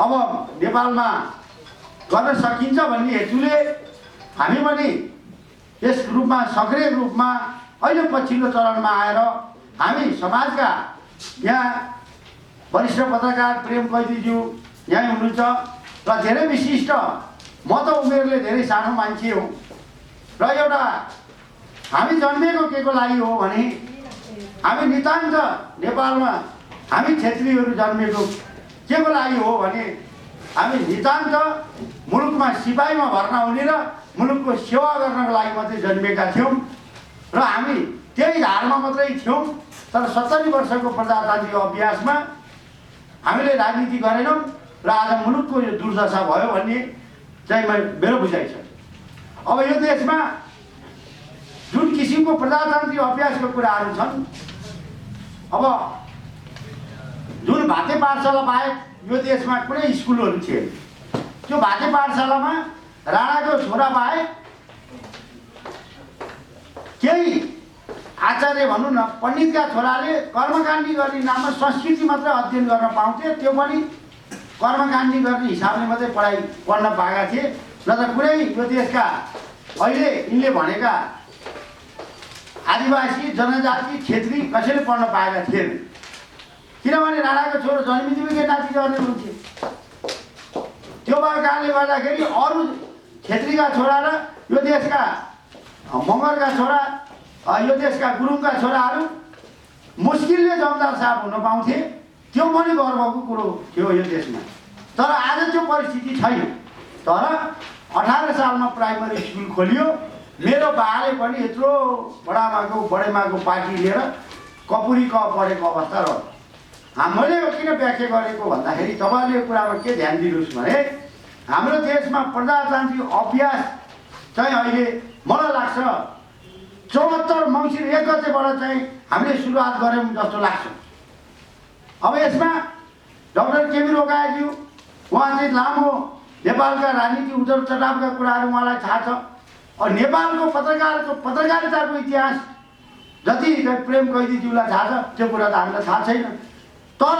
अब नेपालमा गर्न सकिन्छ भन्ने हेतुले हामी पनि यस रूपमा सक्रिय रूपमा अहिले पछिल्लो चरणमा आएर हामी समाजका यहाँ वरिष्ठ पत्रकार प्रेम कैदीज्यू यहाँ हुनुहुन्छ र धेरै विशिष्ट म त उमेरले धेरै सानो मान्छे हो र एउटा हामी जन्मेको के को लागि हो भने हामी नितान्त नेपालमा हामी क्षेत्रीहरू जन्मेको के को लागि हो भने हामी नितान्त मुलुकमा सिपाहीमा भर्ना हुने र मुलुकको सेवा गर्नको लागि मात्रै जन्मेका थियौँ र हामी त्यही धारमा मात्रै थियौँ। तर 70 वर्षको प्रजातान्त्रिक अभ्यासमा हामीले राजनीति गरेनौँ र आज मुलुकको यो दुर्दशा भयो भन्ने चाहिँ मेरो बुझाइ छ। अब यो देशमा जुन किसिमको प्रजातान्त्रिक अभ्यासको कुराहरू छन्, अब जुन भाते पाठशाला बाहेक यो देशमा कुनै स्कुलहरू थिए। त्यो भाते पाठशालामा राणाको छोरा बाहेक केही आचार्य भनौँ न पण्डितका छोराले कर्मकाण्डी गर्ने नाममा संस्कृति मात्रै अध्ययन गर्न पाउँथे। त्यो पनि कर्मकाण्डी गर्ने हिसाबले मात्रै पढाइ पढ्न पाएका थिए। न त कुनै यो देशका अहिले यिनले भनेका आदिवासी जनजाति क्षेत्री कसैले पढ्न पाएका थिएन। किनभने राणाको छोरो जन्मिदिएकै नाति गर्ने हुन्थे। त्यो भएको कारणले गर्दाखेरि अरू क्षेत्रीका छोरा र यो देशका मगरका छोरा, यो देशका गुरुङका छोराहरू मुस्किलले जमदार साहब हुन पाउँथे। त्यो पनि गर्वको कुरो थियो यो देशमा। तर आज त्यो परिस्थिति छैन। तर 18 सालमा प्राइमरी स्कुल खोलियो। मेरो बाले पनि यत्रो बडेमाको पार्टी लिएर कपुरी क पढेको अवस्था रह्यो। मैले किन व्याख्या गरेको भन्दाखेरि तपाईँले यो कुरामा के ध्यान दिनुहोस् भने हाम्रो देशमा प्रजातान्त्रिक अभ्यास चाहिँ अहिले मलाई लाग्छ 74 मङ्सिर 1 गतेबाट चाहिँ हामीले सुरुवात गऱ्यौँ जस्तो लाग्छ। अब यसमा डाक्टर केबी रोकाज्यू उहाँ चाहिँ लामो नेपालका राजनीति उद्योग चटावका कुराहरू उहाँलाई थाहा छ। नेपालको पत्रकारिताको इतिहास जति प्रेम कैदीज्यूलाई थाहा छ त्यो कुरा त हामीलाई थाहा छैन। तर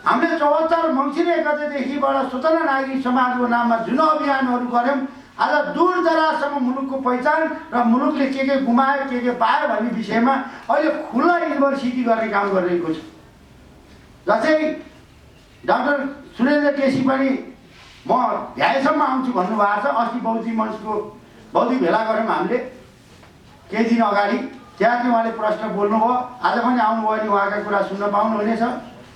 हामीले 74 मङ्सिर 1 गतेदेखिबाट स्वतन्त्र नागरिक समाजको नाममा जुन अभियानहरू गऱ्यौँ, आज दूर दराजसम्म मुलुकको पहिचान र मुलुकले के गुमायो के पायो भन्ने विषयमा अहिले खुल्ला युनिभर्सिटी गर्ने काम गरिरहेको छ। जस्तै डाक्टर सुरेन्द्र केसी पनि म भ्याएसम्म आउँछु भन्नुभएको छ। अस्ति बौद्धिक मञ्चको बौद्धिक भेला गऱ्यौँ हामीले केही दिन अगाडि। त्यहाँ चाहिँ उहाँले प्रश्न बोल्नुभयो। आज पनि आउनुभयो भने उहाँका कुरा सुन्न पाउनुहुनेछ।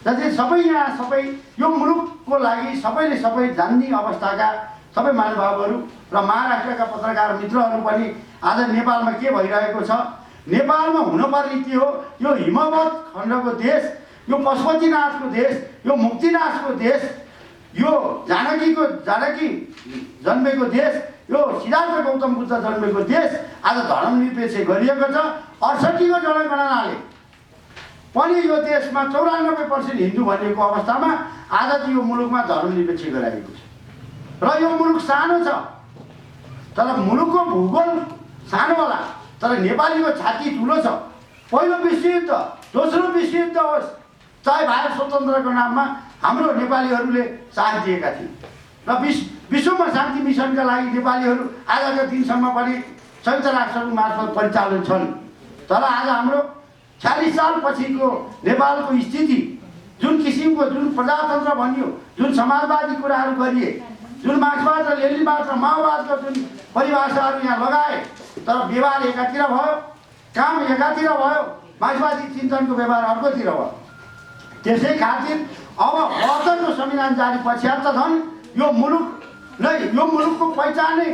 जस्तै सबै यहाँ सबै यो मुलुकको लागि सबैले सबै जान्ने अवस्थाका सबै महानुभावहरू र महाराष्ट्रका पत्रकार मित्रहरू पनि आज नेपालमा के भइरहेको छ, नेपालमा हुनुपर्ने के हो, यो हिमवत खण्डको देश, यो पशुपतिनाथको देश, यो मुक्तिनाथको देश, यो जानकी जन्मेको देश, यो सिद्धार्थ गौतम बुद्ध जन्मेको देश आज धर्मनिरपेक्ष गरिएको छ। 68 को जनगणनाले पनि यो देशमा 94% हिन्दू भनिएको अवस्थामा आज चाहिँ यो मुलुकमा धर्मनिरपेक्ष गराएको छ। र यो मुलुक सानो छ, तर मुलुकको भूगोल सानो होला, तर नेपालीको छाती ठुलो छ। पहिलो विश्वयुद्ध, दोस्रो विश्वयुद्ध होस्, चाहे भारत स्वतन्त्रको नाममा हाम्रो नेपालीहरूले साथ दिएका थिए र विश्वमा शान्ति मिसनका लागि नेपालीहरू आजका दिनसम्म पनि संयुक्त राष्ट्रको मार्फत परिचालन छन्। तर आज हाम्रो 40 साल पछिको नेपालको स्थिति जुन किसिमको जुन प्रजातन्त्र भनियो, जुन समाजवादी कुराहरू गरिए, जुन मार्क्सवाद र लेनिनवाद र माओवादको जुन परिभाषाहरू यहाँ लगाए, तर व्यवहार एकातिर भयो, काम एकातिर भयो, मार्क्सवादी चिन्तनको व्यवहार अर्कोतिर भयो। त्यसै खातिर अब 72 को संविधान जारी पश्चात झन् यो मुलुकको पहिचानै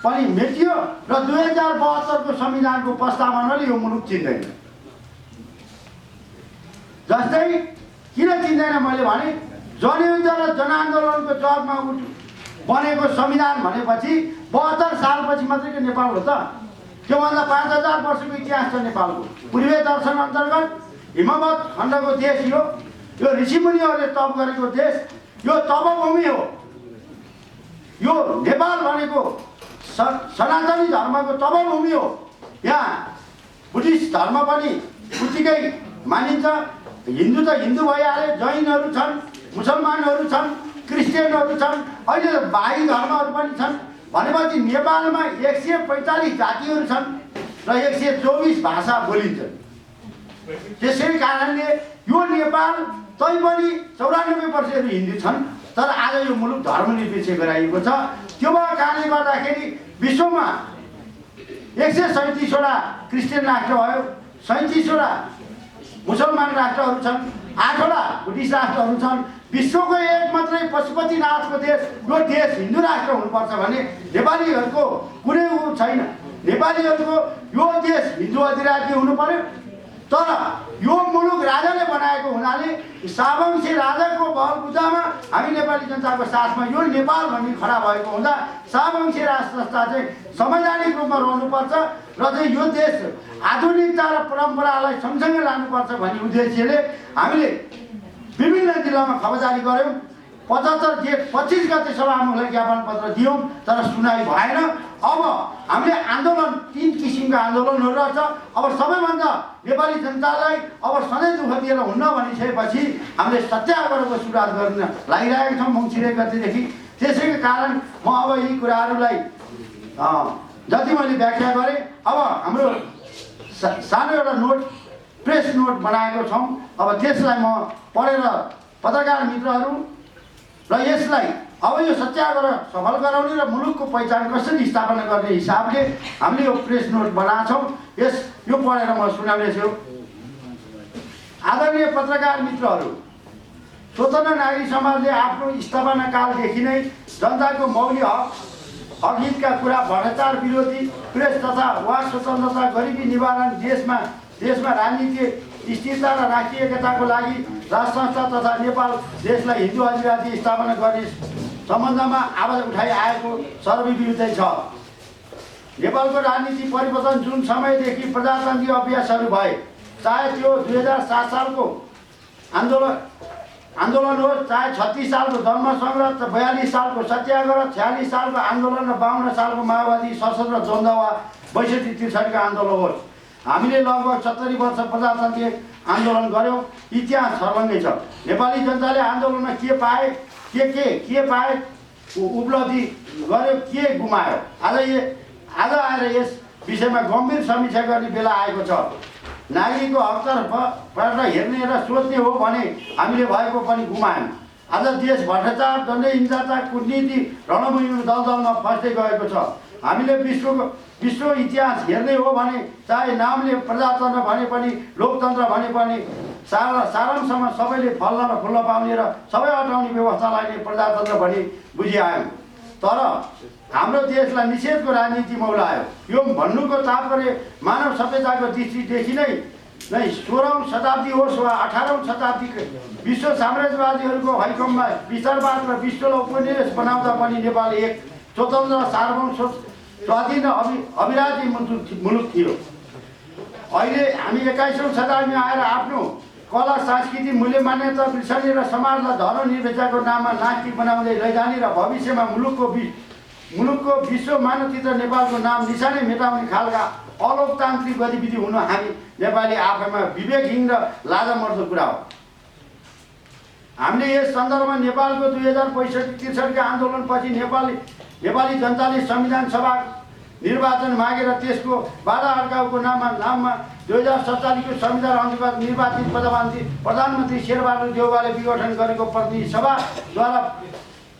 पनि मेटियो र 2072 को संविधानको प्रस्तावनाले यो मुलुक चिन्दैन। जस्तै किन चिन्दैन मैले भने जनयुद्ध र जनआन्दोलनको जगमा बनेको संविधान भनेपछि 72 सालपछि मात्रै के नेपाल हो त? त्योभन्दा 5000 वर्षको इतिहास छ नेपालको। पूर्वीय दर्शन अन्तर्गत हिमवत खण्डको देश यो ऋषिमुनिहरूले तप गरेको देश, यो तपभूमि हो। यो नेपाल भनेको सनातनी धर्मको तपभूमि हो। यहाँ बुद्धिस्ट धर्म पनि उत्तिकै मानिन्छ। हिन्दू त हिन्दू भइहाले, जैनहरू छन्, मुसलमानहरू छन्, क्रिस्चियनहरू छन्, अहिले त बाही धर्महरू पनि छन्। भनेपछि नेपालमा 145 जातिहरू छन् र 124 भाषा बोलिन्छन्। त्यसै कारणले यो नेपाल तैपनि 94% हिन्दू छन्, तर आज यो मुलुक धर्मनिरपेक्ष गराइएको छ। त्यो भएको कारणले गर्दाखेरि विश्वमा 137वटा क्रिस्चियन राष्ट्र भयो, 37वटा मुसलमान राष्ट्रहरू छन्, 8वटा बुद्धिस्ट राष्ट्रहरू छन्। विश्वको एक मात्रै पशुपतिनाथको देश, यो देश हिन्दू राष्ट्र हुनुपर्छ भने नेपालीहरूको कुनै छैन। नेपालीहरूको यो देश हिन्दू अधिराज्य हुनु पर्यो। तर यो मुलुक राजाले बनाएको हुनाले सावंशी राजाको बलबुतामा हामी नेपाली जनताको साथमा यो नेपाल भन्ने खडा भएको हुँदा सावंशी राज संस्था चाहिँ संवैधानिक रूपमा रहनुपर्छ र चाहिँ यो देश आधुनिकता र परम्परालाई सँगसँगै लानुपर्छ भन्ने उद्देश्यले हामीले विभिन्न जिल्लामा खबरदारी गऱ्यौँ। 75 जेठ 25 गते सभामुखलाई ज्ञापन पत्र दियौँ, तर सुनाइ भएन। अब हामीले आन्दोलन 3 किसिमका आन्दोलनहरू रहेछ। अब सबैभन्दा नेपाली जनतालाई अब सधैँ दुःख दिएर हुन्न भनिसकेपछि हामीले सत्याग्रहको सुरुवात गर्न लागिरहेका छौँ मङ्सिर 1 गतेदेखि। त्यसैको कारण म अब यी कुराहरूलाई जति मैले व्याख्या गरेँ, अब हाम्रो सानो एउटा नोट प्रेस नोट बनाएको छौँ। अब त्यसलाई म पढेर पत्रकार मित्रहरू र यसलाई अब यो सत्याग्रह सफल गराउने र मुलुकको पहिचान कसरी स्थापना गर्ने हिसाबले हामीले यो प्रेस नोट बनाएको छौँ। यो पढेर म सुनाउनेछु। आदरणीय पत्रकार मित्रहरू, स्वतन्त्र नागरिक समाजले आफ्नो स्थापना कालदेखि नै जनताको मौलिक हक हितका कुरा, भ्रष्टाचार विरोधी प्रेस तथा वाक स्वतन्त्रता, गरिबी निवारण, देशमा राजनीतिक स्थिरता र राष्ट्रिय एकताको लागि राज संस्था तथा नेपाल देशलाई हिन्दू अधिराज्य स्थापना गर्ने सम्बन्धमा आवाज उठाइ आएको सर्वविदितै छ। नेपालको राजनीति परिवर्तन जुन समयदेखि प्रजातान्त्रिक अभ्यासहरू भए, चाहे त्यो 2007 सालको आन्दोलन होस्, चाहे 36 सालको धर्म सङ्ग्राम, 42 सालको सत्याग्रह, 46 सालको आन्दोलन र 52 सालको माओवादी सशस्त्र द्वन्द्व वा 62-63 आन्दोलन होस्, हामीले लगभग 70 वर्ष प्रजातान्त्रिक आन्दोलन गऱ्यौँ। इतिहास सर्वङ्गै छ। नेपाली जनताले आन्दोलनमा के पाए, के पाए, उपलब्धि गर्यो, के गुमायो, आज आएर यस विषयमा गम्भीर समीक्षा गर्ने बेला आएको छ। नागरिकको हकतर्फबाट हेर्ने र सोच्ने हो भने हामीले भएको पनि गुमायौँ। आज देश भ्रष्टाचार, दण्डहीनता, कुटनीति रणभूमिमा दलदलमा फस्दै गएको छ। हामीले विश्व इतिहास हेर्ने हो भने चाहे नामले प्रजातन्त्र भने पनि लोकतन्त्र भने पनि सारांशमा सबैले फल्न र फुल्न पाउने र सबै हटाउने व्यवस्थालाई नै प्रजातन्त्र भनी बुझिआयौँ। तर हाम्रो देशलाई निषेधको राजनीति मौलायो। यो भन्नुको तात्पर्य मानव सभ्यताको दृष्टिदेखि नै 16औं शताब्दी होस् वा 18औं शताब्दीको विश्व साम्राज्यवादीहरूको हैकममा विस्तारवाद र विश्वलाई उपनिवेश बनाउँदा पनि नेपाल एक स्वतन्त्र सार्वभौम स्वाधीन अभिराज्य मुलुक थियो। अहिले हामी 21औं शताब्दीमा आएर आफ्नो कला, संस्कृति, मूल्य मान्यता बिर्सने र समाजलाई धर्मनिरपेक्षताको नाममा नास्तिक बनाउँदै लैजाने र भविष्यमा मुलुकको विश्व मानचित्र नेपालको नाम निशानै मेटाउने खालका अलोकतान्त्रिक गतिविधि हुनु हामी नेपाली आफैमा विवेकहीन र लाजमर्दो कुरा हो। हामीले यस सन्दर्भमा नेपालको 2065-63 आन्दोलनपछि नेपाली जनताले संविधान सभा निर्वाचन मागेर त्यसको बाधा अड्काउको नाममा 2047 को संविधान अन्तर्गत निर्वाचित प्रधानमन्त्री शेरबहादुर देउवाले विघटन गरेको प्रतिनिधि सभा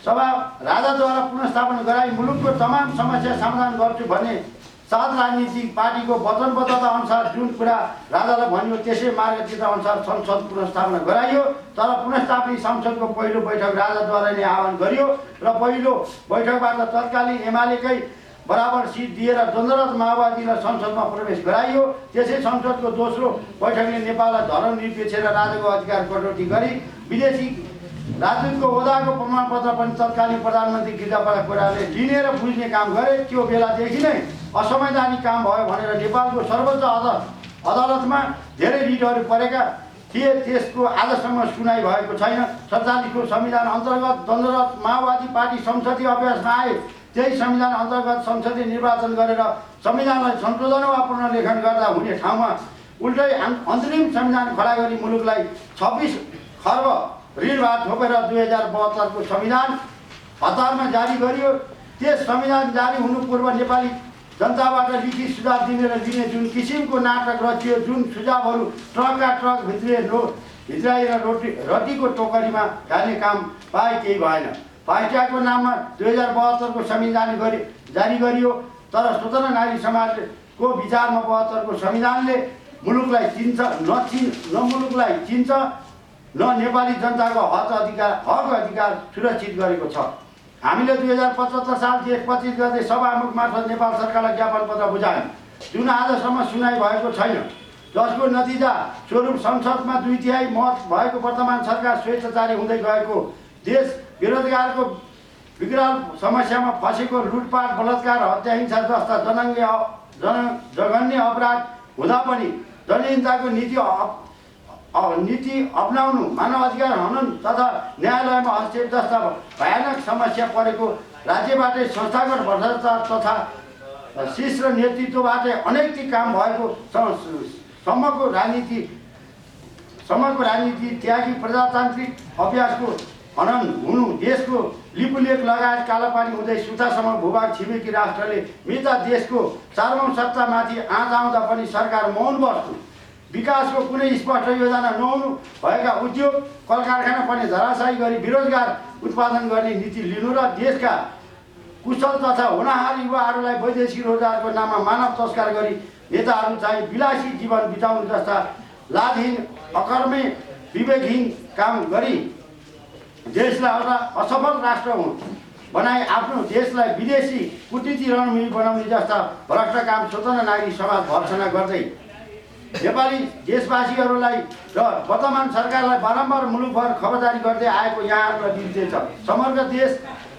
राजाद्वारा पुनर्स्थापना गराई मुलुकको तमाम समस्या समाधान गर्छु भन्ने सात राजनीतिक पार्टीको वचनबद्धता अनुसार जुन कुरा राजालाई भनियो त्यसै मार्गचित्र अनुसार संसद पुनर्स्थापना गराइयो। तर पुनर्स्थापित संसदको पहिलो बैठक राजाद्वारा नै आह्वान गरियो र पहिलो बैठकबाट तत्कालीन एमालेकै बराबर सिट दिएर द्वन्द्वरत माओवादीलाई संसदमा प्रवेश गराइयो। त्यसै संसदको दोस्रो बैठकले नेपाललाई धर्मनिरपेक्ष र राजाको अधिकार कटौती गरी विदेशी राजदूतको ओदाको प्रमाणपत्र पनि तत्कालीन प्रधानमन्त्री गिरिजाप्रसाद कोइरालाले लिने र बुझ्ने काम गरे। त्यो बेलादेखि नै असंवैधानिक काम भयो भनेर नेपालको सर्वोच्च अदालतमा धेरै रिटहरू परेका थिए। त्यसको आजसम्म सुनाइ भएको छैन। 47 को संविधान अन्तर्गत द्वन्द्वरत माओवादी पार्टी संसदीय अभ्यासमा आए। त्यही संविधान अन्तर्गत संसदीय निर्वाचन गरेर संविधानलाई संशोधन वा पुनर्लेखन गर्दा हुने ठाउँमा उल्टै अन्तरिम संविधान खडा गरी मुलुकलाई 26 खर्ब ऋणभार थोपेर 2072 को संविधान हतारमा जारी गरियो। त्यस संविधान जारी हुनु पूर्व नेपाली जनताबाट लिखित सुझाव दिने जुन किसिमको नाटक रचियो, जुन सुझावहरू ट्रकका ट्रक भित्राएर रटीको टोकरीमा हाल्ने काम पाए केही भएन। पार्टीको नाममा 2072 को संविधान जारी गरियो, तर स्वतन्त्र नागरिक समाजको विचारमा 72 को संविधानले मुलुकलाई चिन्छ न मुलुकलाई चिन्छ न नेपाली जनताको हक अधिकार सुरक्षित गरेको छ। हामीले 2075 साल जेठ 25 गते सभामुख मार्फत नेपाल सरकारलाई ज्ञापन पत्र बुझायौँ, जुन आजसम्म सुनाइ भएको छैन, जसको नतिजा स्वरूप संसदमा 2/3 मत भएको वर्तमान सरकार स्वेच्छाचारी हुँदै गएको देश बेरोजगारको विकराल समस्यामा फँसेको लुटपाट, बलात्कार, हत्या, हिंसा जस्ता जघन्य अपराध हुँदा पनि जनहिंसाको नीति अपनाउनु, मानव अधिकार हनन तथा न्यायालयमा हस्तक्षेप जस्ता भयानक समस्या परेको राज्यबाटै संस्थागत भ्रष्टाचार तथा शीर्ष नेतृत्वबाटै अनैतिक काम भएको सम्मको राजनीति त्यागी प्रजातान्त्रिक अभ्यासको हनन हुनु, देशको लिपुलेख लगायत कालापानी हुँदै सुतासम्म भूभाग छिमेकी राष्ट्रले मिता देशको सार्वभौम सत्तामाथि आँच आउँदा पनि सरकार मौन बस्नु, विकासको कुनै स्पष्ट योजना नहुनु, भएका उद्योग कल कारखाना पनि धराशायी गरी बेरोजगार उत्पादन गर्ने नीति लिनु र देशका कुशल तथा होनहार युवाहरूलाई वैदेशिक रोजगारको नाममा मानव तस्कर गरी नेताहरू चाहिँ विलासी जीवन बिताउनु जस्ता लाजहीन, अकर्मे, विवेकहीन काम गरी देशलाई एउटा असफल राष्ट्र बनाए आफ्नो देशलाई विदेशी कूटनीति रणनीति बनाउने जस्ता भ्रष्ट काम स्वतन्त्र नागरिक समाज भर्सना गर्दै नेपाली देशवासीहरूलाई र वर्तमान सरकारलाई बारम्बार मुलुकभर खबरदारी गर्दै आएको यहाँहरूलाई बिर्सिन्छ। समग्र देश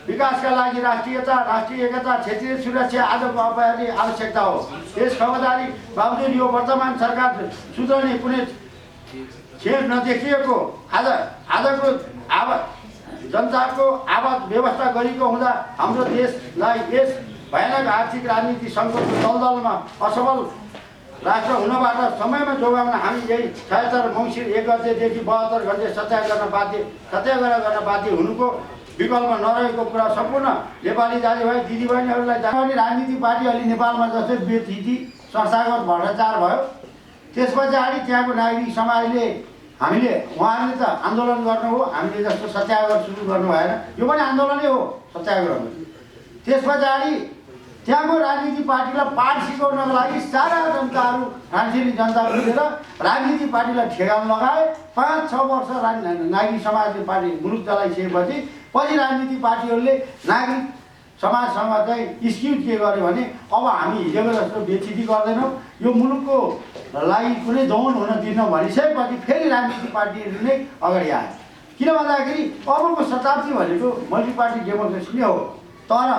विकासका लागि राष्ट्रियता, राष्ट्रिय एकता, क्षेत्रीय सुरक्षा आजको अपरिहार्य आवश्यकता हो। यस खबरदारी बावजुद यो वर्तमान सरकार सुध्रने कुनै छेड नदेखिएको आजको जनताको आवाज व्यवस्था गरेको हुँदा हाम्रो देशलाई यस भयानक आर्थिक राजनीति सङ्कटको दलदलमा असफल राष्ट्र हुनबाट समयमा जोगाउन हामी यही 76 मङ्सिर 1 गतेदेखि 72 घण्टे सत्याग्रह गर्न बाध्य हुनुको विकल्प नरहेको कुरा सम्पूर्ण नेपाली दाजुभाइ दिदीबहिनीहरूलाई जाने। राजनीतिक पार्टी अलि नेपालमा जस्तै बेथिति संस्थागत भ्रष्टाचार भयो, त्यस पछाडि त्यहाँको नागरिक समाजले हामीले उहाँहरूले त आन्दोलन गर्नु हो, हामीले जस्तो सत्याग्रह सुरु गर्नु भएन, यो पनि आन्दोलनै हो सत्याग्रह। त्यस पछाडि त्यहाँको राजनीतिक पार्टीलाई पाठ सिकाउनको लागि सारा जनताहरू फ्रान्सेली जनता मिलेर राजनीतिक पार्टीलाई ठेगान लगाए। 5-6 वर्ष नागरिक समाजले पार्टी मुलुक चलाइसकेपछि पछि राजनीतिक पार्टीहरूले नागरिक समाजसँग चाहिँ एक्सक्युज के गर्यो भने अब हामी हिजोको जस्तो बेचिती गर्दैनौँ, यो मुलुकको लागि कुनै दौड हुन दिनौँ भनिसकेपछि फेरि राजनीतिक पार्टीहरू नै अगाडि आए। किन भन्दाखेरि अबको शताब्दी भनेको मल्टी पार्टी डेमोक्रेसी नै हो। तर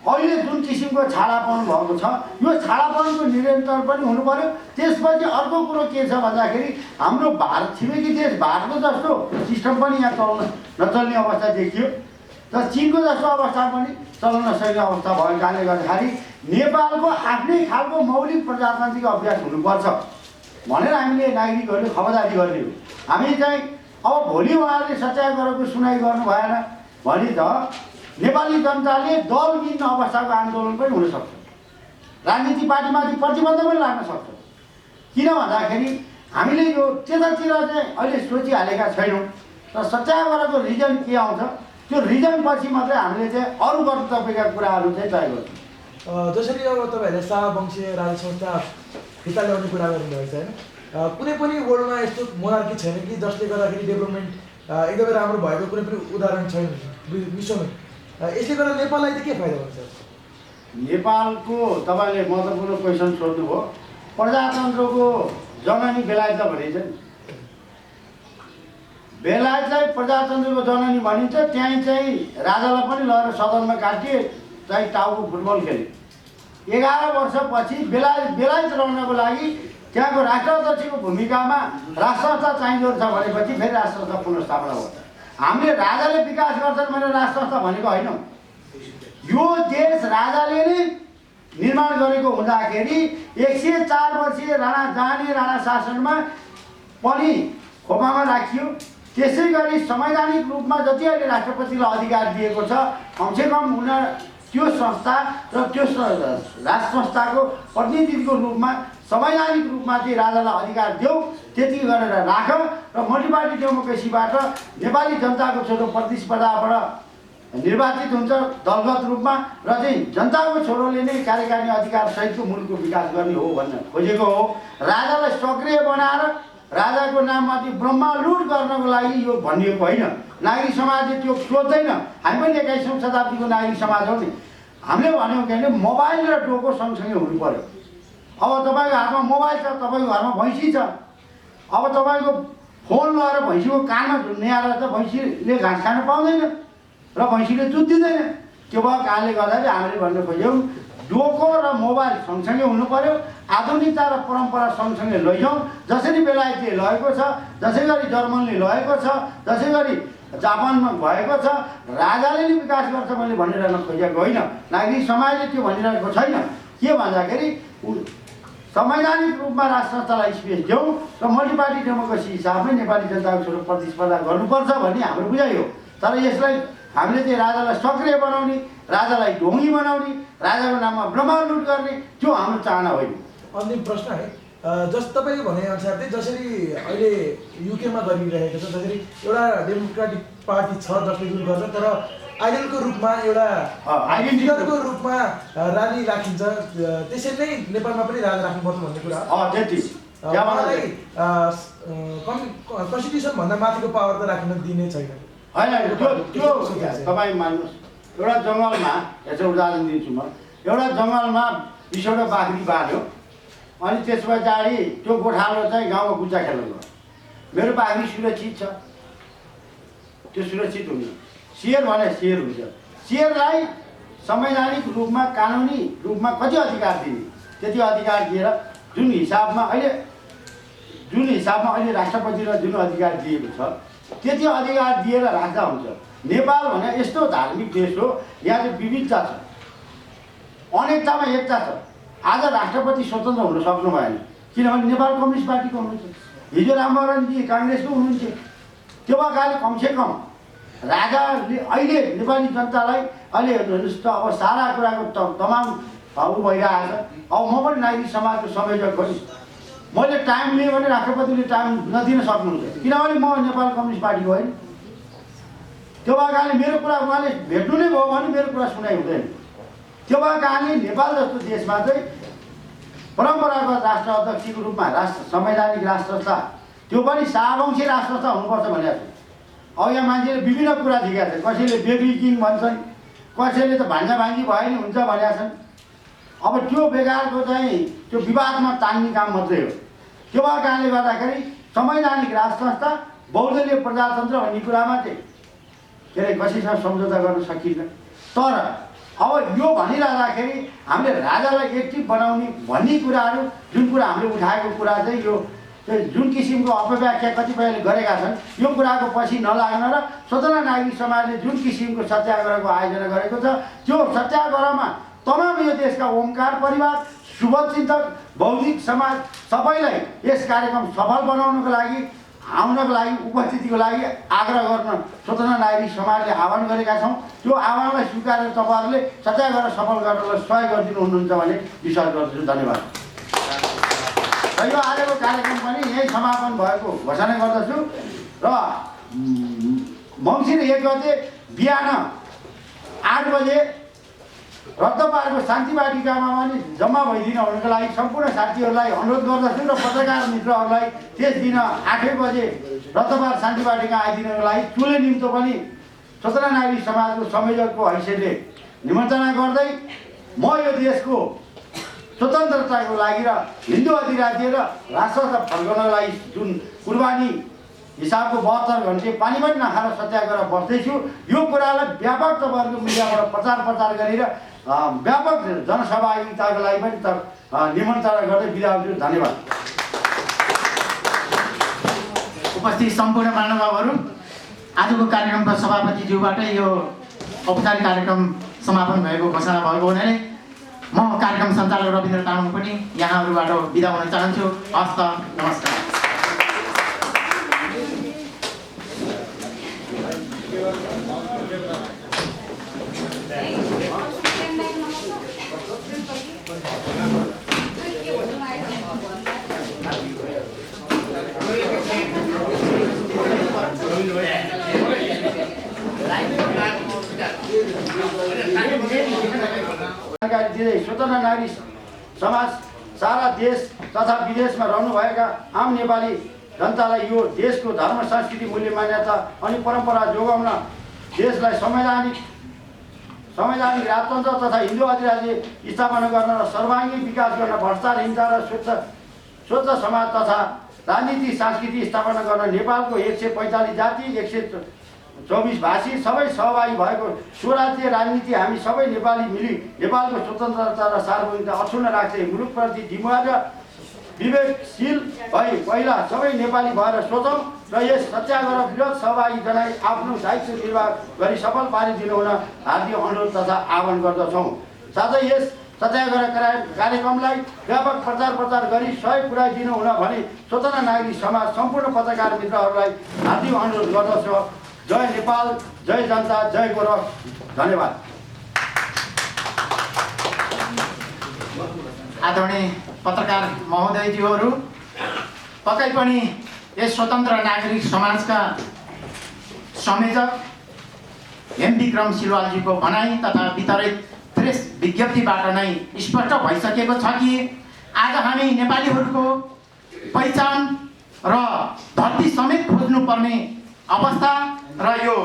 अहिले जुन किसिमको छाडापन भएको छ, यो छाडापनको निरन्तर पनि हुनु पर्यो। त्यसपछि अर्को कुरो के छ भन्दाखेरि हाम्रो छिमेकी देश भारतको जस्तो सिस्टम पनि यहाँ नचल्ने अवस्था देखियो, र चिनको जस्तो अवस्था पनि चल्न नसक्ने अवस्था भएको कारणले गर्दाखेरि नेपालको आफ्नै खालको मौलिक प्रजातान्त्रिक अभ्यास हुनुपर्छ भनेर हामीले नागरिकहरूले खबरदारी गर्ने हो। हामी चाहिँ अब भोलि उहाँहरूले सत्याग्रहको सुनाइ गर्नु भएन भने त नेपाली जनताले दलविहीन अवस्थाको आन्दोलन पनि हुनसक्छ, राजनीतिक पार्टीमाथि प्रतिबन्ध पनि लाग्न सक्छ। किन भन्दाखेरि हामीले यो त्यतातिर चाहिँ अहिले सोचिहालेका छैनौँ र सत्याग्रहको रिजन के आउँछ, त्यो रिजन पछि मात्रै हामीले चाहिँ अरू कर्तव्यका कुराहरू चाहिँ तय गर्छौँ। जसरी अब तपाईँहरूले शाहवंशीय राज संस्था फिर्ता ल्याउने कुरा गर्नुभएको छ होइन, कुनै पनि वर्ल्डमा यस्तो मोनार्की छैन कि जसले गर्दाखेरि डेभलपमेन्ट एकदमै राम्रो भएको कुनै पनि उदाहरण छैन विश्वमै। यसले गर्दा नेपाललाई चाहिँ के फाइदा हुन्छ? नेपालको तपाईँले महत्त्वपूर्ण क्वेसन सोध्नुभयो। प्रजातन्त्रको जननी बेलायत भनिन्छ, बेलायतलाई प्रजातन्त्रको जननी भनिन्छ। त्यहीँ चाहिँ राजालाई पनि लगेर सदनमा काटिए, चाहिँ टाउको फुटबल खेले। 11 वर्षपछि बेलायत रहनको लागि त्यहाँको राष्ट्राध्यक्षको भूमिकामा राष्ट्रसंस्था चाहिँदो छ भनेपछि फेरि राष्ट्रसंस्था पुनर्स्थापना भयो। हामीले राजाले विकास गर्छन् भनेर राष्ट्रसंस्था भनेको होइनौँ। यो देश राजाले नै निर्माण गरेको हुँदाखेरि 104 वर्षीय राणा शासनमा पनि खोपामा राखियो। त्यसै गरी संवैधानिक रूपमा जति अहिले राष्ट्रपतिलाई अधिकार दिएको छ कमसेकम त्यो संस्था र त्यो राष्ट्र संस्थाको प्रतिनिधिको रूपमा संवैधानिक रूपमा चाहिँ राजालाई अधिकार देऊ, त्यति गरेर राख र मल्टिपार्टी डेमोक्रेसीबाट नेपाली जनताको छोरो प्रतिस्पर्धाबाट निर्वाचित हुन्छ दलगत रूपमा र चाहिँ जनताको छोरोले नै कार्यकारिणी अधिकार सहितको मुलुकको विकास गर्ने हो भन्न खोजेको हो। राजालाई सक्रिय बनाएर राजाको नाममाथि ब्रह्मा लुट गर्नको लागि यो भनिएको होइन। नागरिक समाजले त्यो सोच्दैन। हामी पनि 21औं शताब्दीको नागरिक समाज हो नि। हामीले भन्यौँ कि मोबाइल र डोको सँगसँगै हुनु पर्यो। अब तपाईँको हातमा मोबाइल छ, तपाईँको घरमा भैँसी छ, अब तपाईँको फोन लगाएर भैँसीको कानमा झुन्ड्याएर त भैँसीले घाँस खान पाउँदैन र भैँसीले दुध दिँदैन। त्यो भएको कारणले गर्दाखेरि हामीले भन्न खोज्यौँ डोको र मोबाइल सँगसँगै हुनु पर्यो। आधुनिकता र परम्परा सँगसँगै लैजाउँ। जसरी बेलायतले लगेको छ, जसै गरी जर्मनले लगेको छ, जसै गरी जापानमा भएको छ, राजाले नै विकास गर्छ मैले भनिरहन खोजेको होइन। नागरिक समाजले त्यो भनिरहेको छैन। के भन्दाखेरि संवैधानिक रूपमा राष्ट्र संस्थालाई स्पेस देऊ र मल्टिपार्टी डेमोक्रेसी हिसाबमै नेपाली जनताको छोरो प्रतिस्पर्धा गर्नुपर्छ भन्ने हाम्रो बुझाइ हो। तर यसलाई हामीले चाहिँ राजालाई सक्रिय बनाउने, राजालाई ढोङ्गी बनाउने, राजाको नाममा ब्रह्मा लुट गर्ने त्यो हाम्रो चाहना होइन। अन्तिम प्रश्न है, तपाईँले भनेअनुसार चाहिँ जसरी अहिले युकेमा गरिरहेको छ, जसरी एउटा डेमोक्रेटिक पार्टी छ जसले रुल गर्छ, तर आइडलको रूपमा एउटा लिडरको रूपमा रानी राखिन्छ, त्यसरी नै नेपालमा पनि राजा राख्नुपर्छ भन्ने कुरा मलाई कन्स्टिट्युसनभन्दा माथिको पावर त राख्न दिने छैन होइन। त्यो तपाईँ मान्नुहोस्, एउटा जङ्गलमा यसो उदाहरण दिन्छु म। एउटा जङ्गलमा 20वटा बाख्री बाँध्यो अनि त्यस पछाडि त्यो गोठालो चाहिँ गाउँमा गुच्चा खेल्न गयो। मेरो बाख्री सुरक्षित छ, त्यो सुरक्षित हुने। शेर भने शेर हुन्छ। शेरलाई संवैधानिक रूपमा कानुनी रूपमा कति अधिकार दिने, त्यति अधिकार दिएर जुन हिसाबमा अहिले राष्ट्रपतिलाई जुन अधिकार दिएको छ त्यति अधिकार दिएर राख्दा हुन्छ। नेपाल भने यस्तो धार्मिक देश हो, यहाँ चाहिँ विविधता छ, अनेकतामा एकता छ। आज राष्ट्रपति स्वतन्त्र हुन सक्नु भएन किनभने नेपाल कम्युनिस्ट पार्टीको हुनुहुन्छ, हिजो रामवरणजी काङ्ग्रेसको हुनुहुन्थ्यो। त्यो भएकाले कमसेकम राजाले अहिले नेपाली जनतालाई अहिले हेर्नुहोस् त अब सारा कुराको तमाम ऊ भइरहेको छ। अब म पनि नागरिक समाजको संयोजक हो। मैले टाइम लिएँ भने राष्ट्रपतिले टाइम नदिन सक्नुहुन्छ किनभने म नेपाल कम्युनिस्ट पार्टीको होइन। त्यो भएको कारणले मेरो कुरा उहाँले भेट्नु नै भयो भने मेरो कुरा सुनाइ हुँदैन। त्यो भएको कारणले नेपाल जस्तो देशमा चाहिँ परम्परागत राष्ट्र अध्यक्षको रूपमा संवैधानिक राष्ट्र संस्था, त्यो पनि शाहवंशी राष्ट्र संस्था हुनुपर्छ भनेको छ। अब यहाँ मान्छेले विभिन्न कुरा झिकेका छन्। कसैले बेबी किङ भन्छन्, कसैले त भान्जा भान्जी भयो नि हुन्छ भनेका छन्। अब त्यो बेकारको चाहिँ त्यो विवादमा तान्ने काम मात्रै हो। त्यो भएको कारणले गर्दाखेरि संवैधानिक राष्ट्र संस्था बहुदलीय प्रजातन्त्र भन्ने कुरामा चाहिँ के अरे कसैसँग सम्झौता गर्न सकिन्न। तर अब यो भनिरहँदाखेरि हामीले राजालाई एक्टिभ बनाउने भन्ने कुराहरू जुन कुरा हामीले उठाएको कुरा चाहिँ यो जुन किसिमको अपव्याख्या कतिपयले गरेका छन्, यो कुराको पछि नलाग्न र स्वतन्त्र नागरिक समाजले जुन किसिमको सत्याग्रहको आयोजना गरेको छ त्यो सत्याग्रहमा तमाम यो देशका ओमकार परिवार, शुभचिन्तक, बौद्धिक समाज सबैलाई यस कार्यक्रम सफल बनाउनको लागि, आउनको लागि, उपस्थितिको लागि आग्रह गर्न स्वतन्त्र नागरिक समाजले आह्वान गरेका छौँ। त्यो आह्वानलाई स्वीकारेर तपाईँहरूले सत्याग्रह सफल गर्नलाई सहयोग गरिदिनु हुनुहुन्छ भने विश्वास गर्दछु। धन्यवाद। यो आजको कार्यक्रम पनि यही समापन भएको घोषणा गर्दछु र मङ्सिर 1 गते बिहान 8 बजे रत्नपारको शान्ति वाटिकामा पनि जम्मा भइदिन हुनुको लागि सम्पूर्ण साथीहरूलाई अनुरोध गर्दछु र पत्रकार मित्रहरूलाई त्यस दिन 8 बजे रत्नपार शान्ति वाटिका आइदिनको लागि चुले निम्तो पनि स्वतन्त्र नागरिक समाजको संयोजकको हैसियतले निमन्त्रणा गर्दै म यो देशको स्वतन्त्रताको लागि र हिन्दू अधिराज्य र राष्ट्र फर्काउनको लागि जुन कुर्बानी हिसाबको 72 घन्टे पानी पनि नखाएर सत्याग्रह बस्दैछु, यो कुरालाई व्यापक तपाईँहरूको मिडियाबाट प्रचार गरेर व्यापक जनसहभागिताको लागि पनि निमन्त्रणा गर्दै बिदा हुन्छु। धन्यवाद। उपस्थित सम्पूर्ण महानुभावहरू, आजको कार्यक्रमको सभापतिज्यूबाट यो औपचारिक कार्यक्रम समापन भएको घोषणा भएको हुनाले म कार्यक्रम सञ्चालक रविन्द्र तामाङ पनि यहाँहरूबाट बिदा हुन चाहन्छु। हस्त, नमस्कार। जानकारी दिँदै स्वतन्त्र नागरिक समाज सारा देश तथा विदेशमा रहनुभएका आम नेपाली जनतालाई यो देशको धर्म संस्कृति मूल्य मान्यता अनि परम्परा जोगाउन देशलाई संवैधानिक राजतन्त्र तथा हिन्दू अधिराज्य स्थापना गर्न र सर्वाङ्गीण विकास गर्न भ्रष्टाचारहीनता र स्वच्छ समाज तथा राजनीति संस्कृति स्थापना गर्न नेपालको 145 जाति 124 भाषी सबै सहभागी भएको स्वराज्य राजनीति हामी सबै नेपाली मिली नेपालको स्वतन्त्रता र सार्वभौमिकता अक्षुण्ण राख्दै मुलुकप्रति जिम्मेवार र विवेकशील भई पहिला सबै नेपाली भएर सोचौँ र यस सत्याग्रह विरोध सहभागी जनाई आफ्नो दायित्व निर्वाह गरी सफल पारिदिनु हुन हार्दिक अनुरोध तथा आह्वान गर्दछौँ। साथै यस सत्याग्रह कार्यक्रमलाई व्यापक प्रचार गरी सहयोग पुर्याइदिनु हुन भनी स्वतन्त्र नागरिक समाज सम्पूर्ण पत्रकार मित्रहरूलाई हार्दिक अनुरोध गर्दछु। जय नेपाल, जय जनता, जय गोरख। धन्यवाद। आदरणीय पत्रकार महोदयज्यूहरू, पक्कै पनि यस स्वतन्त्र नागरिक समाजका संयोजक एम विक्रम सिलवालजीको भनाइ तथा वितरित प्रेस विज्ञप्तिबाट नै स्पष्ट भइसकेको छ कि आज हामी नेपालीहरूको पहिचान र धरती समेत खोज्नुपर्ने अवस्था र यो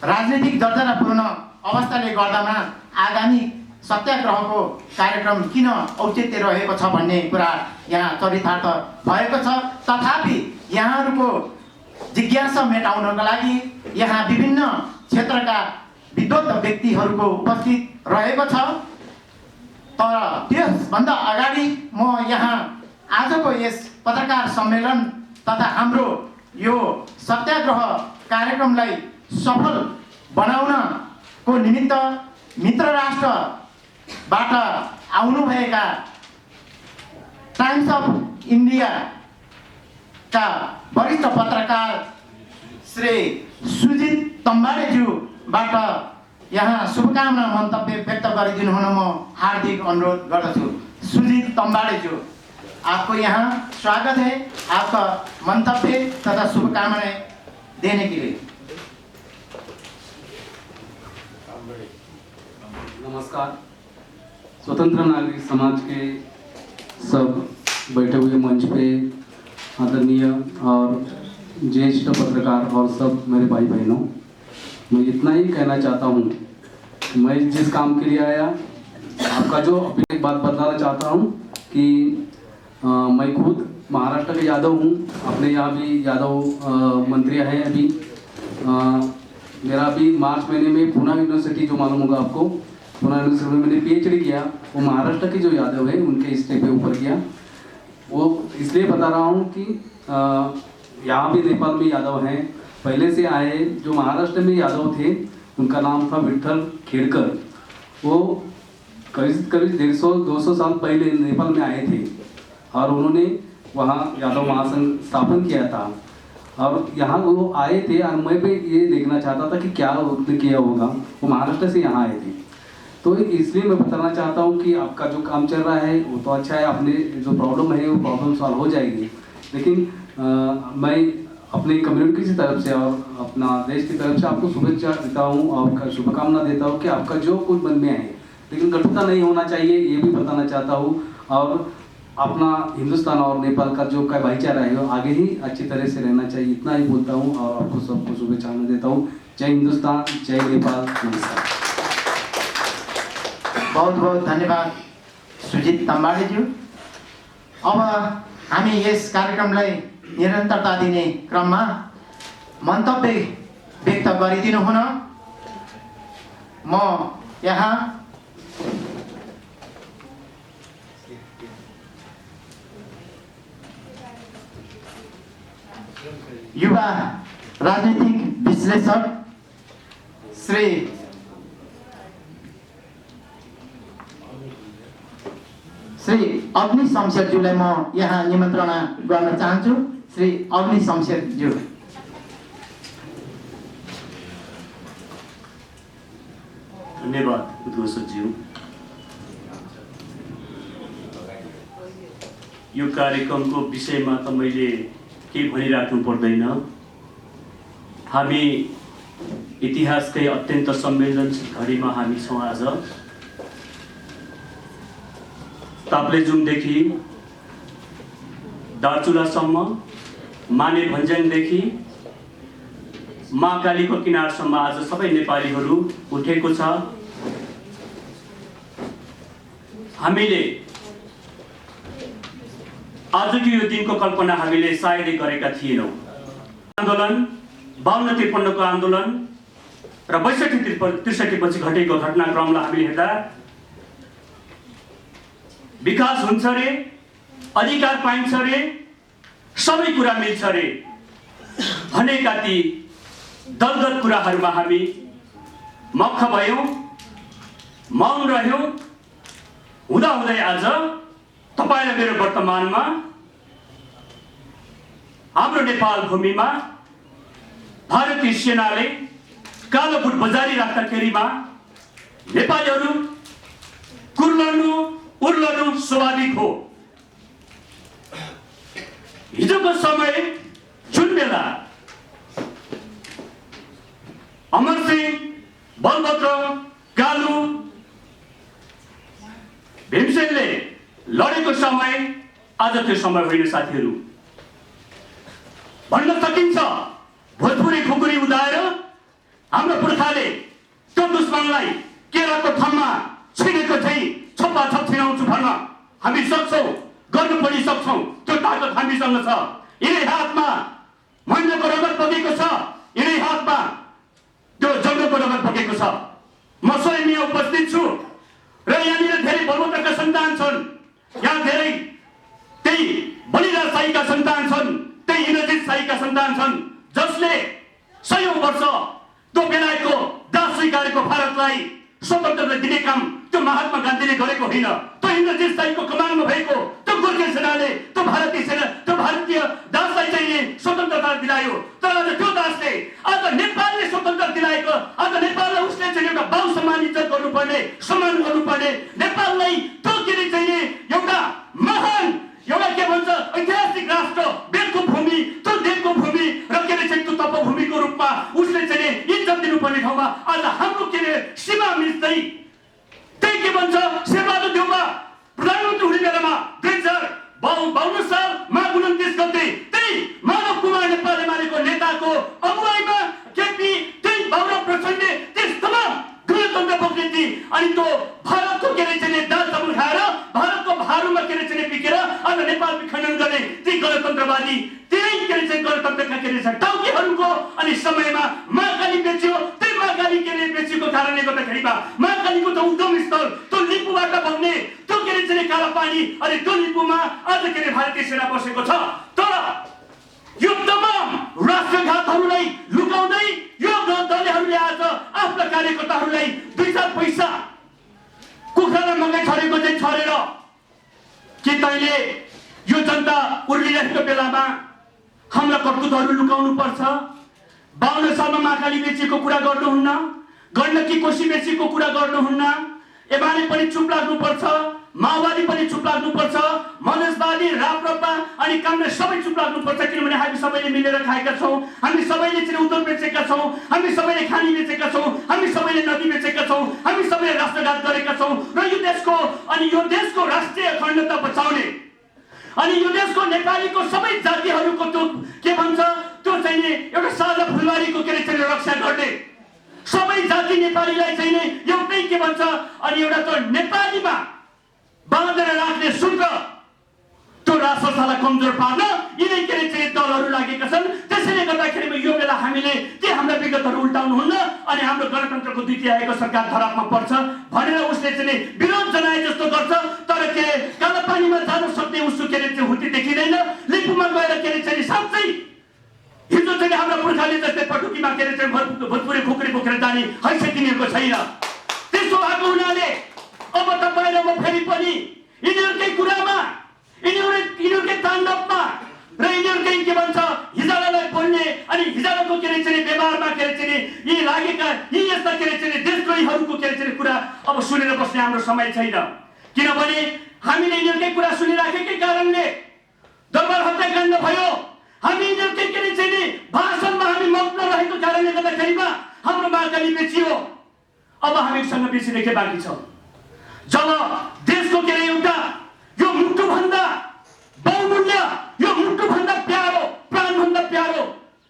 राजनीतिक दर्जनापूर्ण अवस्थाले गर्दामा आगामी सत्याग्रहको कार्यक्रम किन औचित्य रहेको छ भन्ने कुरा यहाँ चरितार्थ भएको छ। तथापि यहाँहरूको जिज्ञासा मेटाउनका लागि यहाँ विभिन्न क्षेत्रका विद्वत व्यक्तिहरूको उपस्थित रहेको छ। तर त्यसभन्दा अगाडि म यहाँ आजको यस पत्रकार सम्मेलन तथा हाम्रो यो सत्याग्रह कार्यक्रमलाई सफल बनाउनको निमित्त मित्र राष्ट्रबाट आउनुभएका टाइम्स अफ इन्डियाका वरिष्ठ पत्रकार श्री सुजित तम्बाडेज्यूबाट यहाँ शुभकामना मन्तव्य व्यक्त गरिदिनु हुन म हार्दिक अनुरोध गर्दछु। सुजित तम्बाडेज्यू, आपको यहाँ स्वागत है। आपका मंतव्य तथा शुभकामनाएं देने के लिए। नमस्कार। स्वतंत्र नागरिक समाज के सब बैठे हुए मंच पे आदरणीय और ज्येष्ठ पत्रकार और सब मेरे भाई बहनों, मैं इतना ही कहना चाहता हूँ, मैं जिस काम के लिए आया आपका जो अपनी एक बात बताना चाहता हूँ कि मैं खुद महाराष्ट्र के यादव हूँ। अपने यहाँ भी यादव मंत्री हैं अभी। मेरा अभी मार्च महीने में पूना यूनिवर्सिटी, जो मालूम होगा आपको, पूना यूनिवर्सिटी में मैंने PhD किया। वो महाराष्ट्र के जो यादव है उनके स्टेप पे ऊपर किया। वो इसलिए बता रहा हूँ कि यहाँ भी नेपाल में यादव हैं, पहले से आए। जो महाराष्ट्र में यादव थे उनका नाम था विठल खेड़कर। वो करीब 150-200 साल पहले नेपाल में आए थे और उन्होंने वहाँ यादव महासंघ स्थापन किया था। और यहाँ वो आए थे और मैं भी ये देखना चाहता था कि क्या उसने किया होगा। वो महाराष्ट्र से यहाँ आए थे, तो इसलिए मैं बताना चाहता हूँ कि आपका जो काम चल रहा है वो तो अच्छा है। अपने जो प्रॉब्लम है वो प्रॉब्लम सॉल्व हो जाएगी। लेकिन मैं अपनी कम्युनिटी की तरफ से और अपना देश की तरफ से आपको शुभेच्छा देता हूँ और शुभकामना देता हूँ कि आपका जो कुछ मन में है, लेकिन कटुता नहीं होना चाहिए, ये भी बताना चाहता हूँ। और अपना हिंदुस्तान और नेपाल का जो का भाईचारा है वो आगे ही अच्छी तरह से रहना चाहिए, इतना ही बोलता हूँ और आपको सबको शुभेच्छा देता हूँ। जय हिंदुस्तान, जय नेपाल, नमस्कार। बहुत बहुत धन्यवाद सुजित तम्बाडेज्यू। अब हामी यस कार्यक्रमलाई निरन्तरता दिने क्रममा मन्तव्य व्यक्त गरिदिनु हुन म यहाँ युवा राजनीतिक विश्लेषक श्री अग्नि शमशेरज्यूलाई म यहाँ निमन्त्रणा गर्न चाहन्छु। श्री अग्नि शमशेरज्यू। धन्यवाद उद्घोषकज्यू। यो कार्यक्रमको विषयमा त मैले केही भनिराख्नु पर्दैन। हामी इतिहासकै अत्यन्त संवेदनशील घडीमा हामी छौँ आज। ताप्लेजुङदेखि दार्चुलासम्म, माने भन्ज्याङदेखि महाकालीको किनारसम्म आज सबै नेपालीहरू उठेको छ। हामीले आजको यो दिनको कल्पना हामीले सायदै गरेका थिएनौँ। आन्दोलन 52-53 को आन्दोलन र 62-63 पछि घटेको घटनाक्रमलाई हामीले हेर्दा विकास हुन्छ रे, अधिकार पाइन्छ रे, सबै कुरा मिल्छ रे भनेका ती दलगत कुराहरूमा हामी मक्ख भयौँ, मौन रह्यौँ। हुँदाहुँदै आज तपाईँ र मेरो वर्तमानमा हाम्रो नेपाल भूमिमा भारतीय सेनाले कालो बुट बजारी राख्दाखेरिमा नेपालीहरू कुर्लनु उर्लनु स्वाभाविक हो। हिजोको समय जुन बेला अमरसिंह, बलभद्र, कालु, भीमसेनले लडेको समय आज त्यो समय होइन साथीहरू। भन्न सकिन्छ भोजपुरी खुकुरी उदाएर हाम्रो पुर्खाले त्यो दुश्मनलाई केराको थम्मा छिनेको झै छप्पाछप छिनाउँछु भन्न हामी सक्छौँ, गर्नु पनि सक्छौँ। त्यो ताकत हामीसँग छ। यिनै हातमा महेन्द्रको रगत बगेको छ, यिनै हातमा त्यो जङ्गको रगत बगेको छ। म स्वयं यहाँ उपस्थित छु र यहाँनिर धेरै बलवन्तका सन्तान छन्, यहाँ धेरै त्यही बलिराज शाहीका सन्तान छन्, त्यही इन्द्रजित शाहीका सन्तान छन्, जसले सयौं वर्ष त्यो बेलायतको दास स्वीकारेको भारतलाई स्वतन्त्रता दिने काम त्यो महात्मा गान्धीले गरेको होइन। त्यो इन्द्रजित शाहीको कमानमा भएको त्यो गोर्खे सेनाले त्यो भारतीय दासलाई चाहिँ स्वतन्त्रता दिलायो। तर आज त्यो दासले आज नेपालले स्वतन्त्रता दिलाएको, आज नेपाललाई उसले चाहिँ एउटा बाउ सम्मान इज्जत गर्नुपर्ने, सम्मान गर्नुपर्ने, नेपाललाई त्यो के अरे चाहिँ एउटा महान एउटा के भन्छ ऐतिहासिक राष्ट्र, वेदको भूमि, त्यो देवको भूमि र के अरे चाहिँ त्यो तपभूमिको रूपमा उसले चाहिँ इज्जत दिनुपर्ने ठाउँमा आज हाम्रो के अरे सीमा मिच्दै त्यही के भन्छ शेरबहादुर देउवा प्रधानमन्त्री हुने बेलामा 2052 साल माघ 29 गते त्यही माधव कुमार नेपाल एमालेको नेताको अगुवाईमा केपी त्यही बाबुराम प्रचण्डले त्यस तमाम गणतन्त्र बोक्ने थिए। अनि त्यो भारतको के अरे चाहिँ दाल चामल खाएर भारतको भारूमा के अरे चाहिँ बिकेर आज नेपाल विखण्डन गर्ने ती गणतन्त्रवादी त्यही के अरे चाहिँ गणतन्त्रका के अरे टाउकेहरूको अनि समयमा महाकाली बेच्यो। त्यही महाकाली के अरे बेचेको कारणले गर्दाखेरिमा महाकालीको त उद्गम स्थल त्यो लिम्बूबाट बग्ने त्यो के अरे चाहिँ काला पानी अनि त्यो लिम्बूमा आज के अरे भारतीय सेना बसेको छ। तर यो तमाम राष्ट्रघातहरूलाई लुकाउँदै यो दलहरूले आज आफ्ना कार्यकर्ताहरूलाई 2-4 पैसा कुखुरालाई मकै छरेको चाहिँ छरेर के तैँले यो जनता उर्लिरहेको बेलामा हाम्रा कर्तुतहरू लुकाउनु पर्छ। 52 सालमा महाकाली बेचेको कुरा गर्नुहुन्न, गण्डकी कोशी बेचेको कुरा गर्नुहुन्न, एमाले पनि चुप लाग्नुपर्छ, माओवादी पनि चुप लाग्नुपर्छ, मधेसवादी राप्रपा अनि कांग्रेस सबै चुप लाग्नुपर्छ। किनभने हामी सबैले मिलेर खाएका छौँ, हामी सबैले चाहिँ उद्योग बेचेका छौँ, हामी सबैले खानी बेचेका छौँ, हामी सबैले नदी बेचेका छौँ, हामी सबैले राष्ट्रघात गरेका छौँ र यो देशको राष्ट्रिय अखण्डता बचाउने अनि यो देशको नेपालीको सबै जातिहरूको त्यो के भन्छ त्यो चाहिँ एउटा साझा फुलबारीको के अरे रक्षा गर्ने सबै जाति नेपालीलाई चाहिँ एउटै के भन्छ अनि एउटा त्यो नेपालीमा बाँधेर राख्ने शुल्क त्यो राष्ट्रलाई कमजोर पार्न यिनै के अरे चाहिँ दलहरू लागेका छन्। त्यसैले गर्दाखेरि यो बेला हामीले के हाम्रा विगतहरू उल्टाउनुहुन्न अनि हाम्रो गणतन्त्रको द्वितीय आएको सरकार धरापमा पर्छ भनेर उसले चाहिँ विरोध जनाए जस्तो गर्छ। तर के कालापानीमा जान सक्ने उसको के अरे चाहिँ हुती देखिँदैन। लिम्बूमा गएर के अरे चाहिँ साँच्चै हिजो चाहिँ हाम्रा पुर्खाले जस्तै पटुकीमा के अरे चाहिँ भोजपुरी खुकुरी बोकेर जाने हैसियत तिनीहरूको छैन। त्यसो भएको हुनाले अब तपाईँ र म फेरि पनि यिनीहरूकै कुरामा यिनीहरूकै ताण्डवमा र यिनीहरूकै के भन्छ हिजोलाई बोल्ने अनि हिजोको के अरे चाहिँ व्यवहारमा के अरे चाहिँ यी लागेका यी यस्ता के अरे चाहिँ देशद्रोहीहरूको के अरे चाहिँ कुरा अब सुनेर बस्ने हाम्रो समय छैन। किनभने हामीले यिनीहरूकै कुरा सुनिराखेकै कारणले दरबार हत्याकाण्ड भयो, हामी यिनीहरूको के अरे चाहिँ नि भाषणमा हामी मग्न रहेको कारणले गर्दाखेरिमा हाम्रो महाकाली बेचियो। अब हामीसँग बेचिने के बाँकी छ? जब देशको के अरे एउटा यो मुटुभन्दा बहुमूल्य, यो मुटुभन्दा प्यारो, प्राणभन्दा प्यारो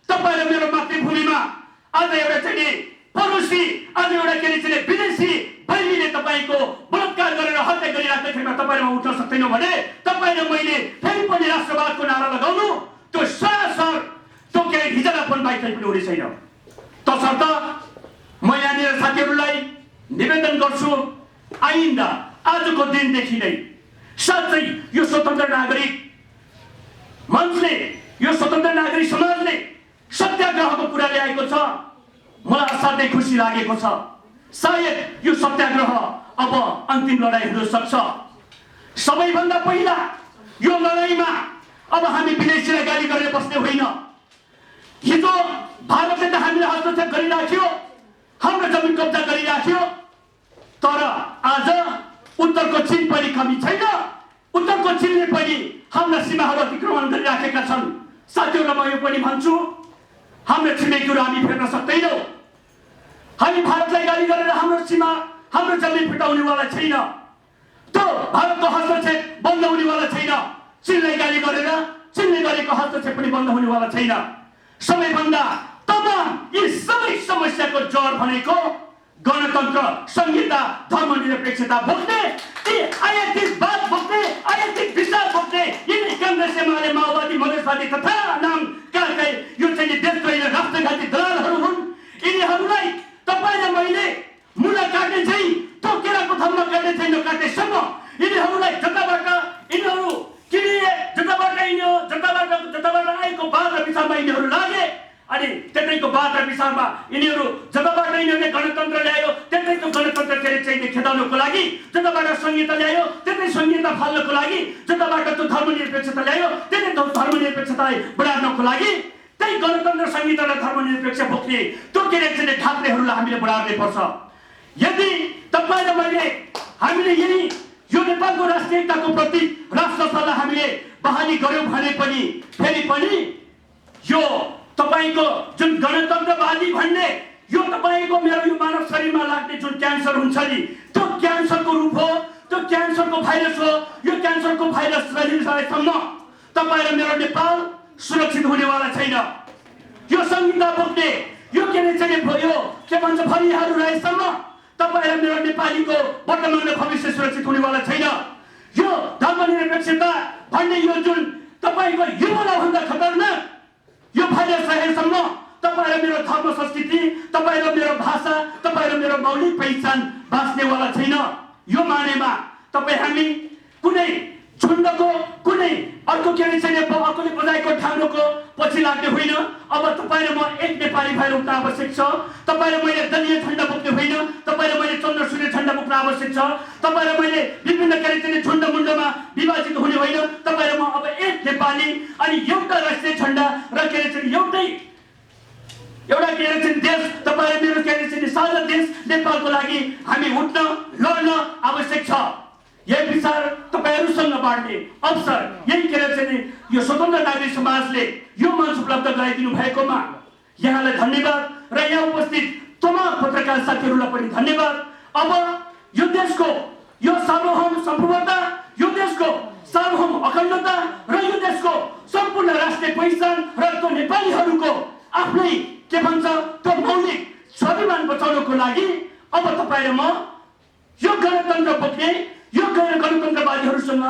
तपाईँ र मेरो मातृभूमिमा आज एउटा चाहिँ नि पडोसी, आज एउटा के अरे चाहिँ विदेशी बैरीले तपाईँको बलात्कार गरेर हत्या गरिराख्दाखेरिमा तपाईँमा उठ्न सक्दैनौँ भने तपाईँ र मैले फेरि पनि राष्ट्रवादको नारा लगाउनु त्यो सरासर त्यो के अरे हिजोलापन बाहेक पनि हुने छैन। तसर्थ म यहाँनिर साथीहरूलाई निवेदन गर्छु, आइन्दा आजको दिनदेखि नै साँच्चै यो स्वतन्त्र नागरिक मञ्चले, यो स्वतन्त्र नागरिक समाजले सत्याग्रहको कुरा ल्याएको छ। मलाई असाध्यै खुसी लागेको छ। सायद यो सत्याग्रह अब अन्तिम लडाइँ हुन सक्छ। सबैभन्दा पहिला यो लडाइँमा अब हामी विदेशीलाई गाली गरेर बस्ने होइन। हिजो भारतले त हामीलाई हस्तक्षेप गरिराख्यो, हाम्रो जमिन कब्जा गरिराख्यो, तर आज उत्तरको चीन पनि कमी छैन। उत्तरको चीनले पनि हाम्रा सीमाहरू अतिक्रमण गरिराखेका छन्। साथीहरूलाई म यो पनि भन्छु, हाम्रो छिमेकीहरू हामी फेर्न सक्दैनौँ। हामी भारतलाई गाली गरेर हाम्रो सीमा, हाम्रो जमिन फिटाउनेवाला छैन। त्यो भारतको हस्तक्षेप बन्द हुनेवाला छैन। चीनलाई गाली गरेर चीनले गरेको हस्तक्षेप पनि बन्द हुनेवाला छैन। सबैभन्दा तमाम यी सबै समस्याको जड भनेको गणतन्त्र, संहिता, धर्मनिरपेक्षता बोक्ने, यी आयातिवाद बोक्ने, आयातिक विचार बोक्ने यिनी कांग्रेस, एमाले, माओवादी, मधेसवादी तथा नामका यो चाहिँ देशको राष्ट्रघाती दलालहरू हुन्। यिनीहरूलाई तपाईँ र मैले मुला काट्ने चाहिँ त्यो केराको थम्मा काट्ने चाहिँ नकाट्नेसम्म यिनीहरूलाई जताबाट यिनीहरू किनिए, जताबाट आएको वाद र विचारमा यिनीहरू लागे अनि त्यतैको वाद र विचारमा यिनीहरू जताबाट यिनीहरूले गणतन्त्र ल्यायो त्यतैको गणतन्त्र चाहिँ खेदाउनको लागि, जताबाट संहिता ल्यायो त्यतै संहिता फाल्नको लागि, जताबाट त्यो धर्मनिरपेक्षता ल्यायो त्यतै धर्मनिरपेक्षतालाई बढाउनको लागि त्यही गणतन्त्र, संहिता र धर्मनिरपेक्ष बोक्ने त्यो के अरे चाहिँ ठाप्रेहरूलाई हामीले बढाउनै पर्छ। यदि तपाईँ र मैले हामीले यही यो नेपालको राष्ट्रिय एकताको प्रतीक राष्ट्रसभालाई हामीले बहाली गर्यौँ भने पनि फेरि पनि यो तपाईको जुन गणतन्त्रवादी भन्ने यो तपाईको मेरो यो मानव शरीरमा लाग्ने जुन क्यान्सर हुन्छ नि, त्यो क्यान्सरको रूप हो, त्यो क्यान्सरको भाइरस हो। यो क्यान्सरको भाइरस रहेसम्म तपाईँ र मेरो नेपाल सुरक्षित हुनेवाला छैन। यो संहिता बोक्ने यो के अरे चाहिँ यो के भन्छ फरियाहरू रहेसम्म तपाईँ र मेरो नेपालीको वर्तमान र भविष्य सुरक्षित हुनेवाला छैन। यो धर्मनिरपेक्षता भन्ने यो जुन तपाईँको युवाभन्दा खतरनाक यो भाइरस रहेसम्म तपाईँ र मेरो धर्म, संस्कृति, तपाईँ र मेरो भाषा, तपाईँ र मेरो मौलिक पहिचान बाँच्नेवाला छैन। यो मानेमा तपाईँ हामी कुनै झुन्डको, कुनै अर्को के अरे चाहिँ अर्कोले बजाएको ठाउँको पछि लाग्ने होइन। अब तपाईँ र म एक नेपाली भएर उठ्न आवश्यक छ। तपाईँ र मैले दलीय झन्डा बोक्ने होइन, तपाईँ र मैले चन्द्र सूर्य झन्डा बोक्न आवश्यक छ। तपाईँ र मैले विभिन्न के अरे चाहिँ झुन्ड मुन्डमा विभाजित हुने होइन। तपाईँ र म अब एक नेपाली अनि एउटा राष्ट्रिय झन्डा र के अरे चाहिँ एउटा के अरे चाहिँ देश, तपाईँ र मेरो के अरे चाहिँ साझा देश नेपालको लागि हामी उठ्न लड्न आवश्यक छ। यही विचार तपाईहरूसँग बाँड्ने अवसर यही के अरे चाहिँ यो स्वतन्त्र नागरिक समाजले यो मञ्च उपलब्ध गराइदिनु भएकोमा यहाँलाई धन्यवाद र यहाँ उपस्थित तमाम पत्रकार साथीहरूलाई पनि धन्यवाद। अब यो देशको यो सार्वभौम सम्पूर्णता, यो देशको सार्वभौम अखण्डता र यो देशको सम्पूर्ण राष्ट्रिय पहिचान र त्यो नेपालीहरूको आफ्नै के भन्छ त्यो मौलिक स्वाभिमान बचाउनको लागि अब तपाईँ र म यो गणतन्त्र बोक्ने, यो गणतन्त्रवादीहरूसँग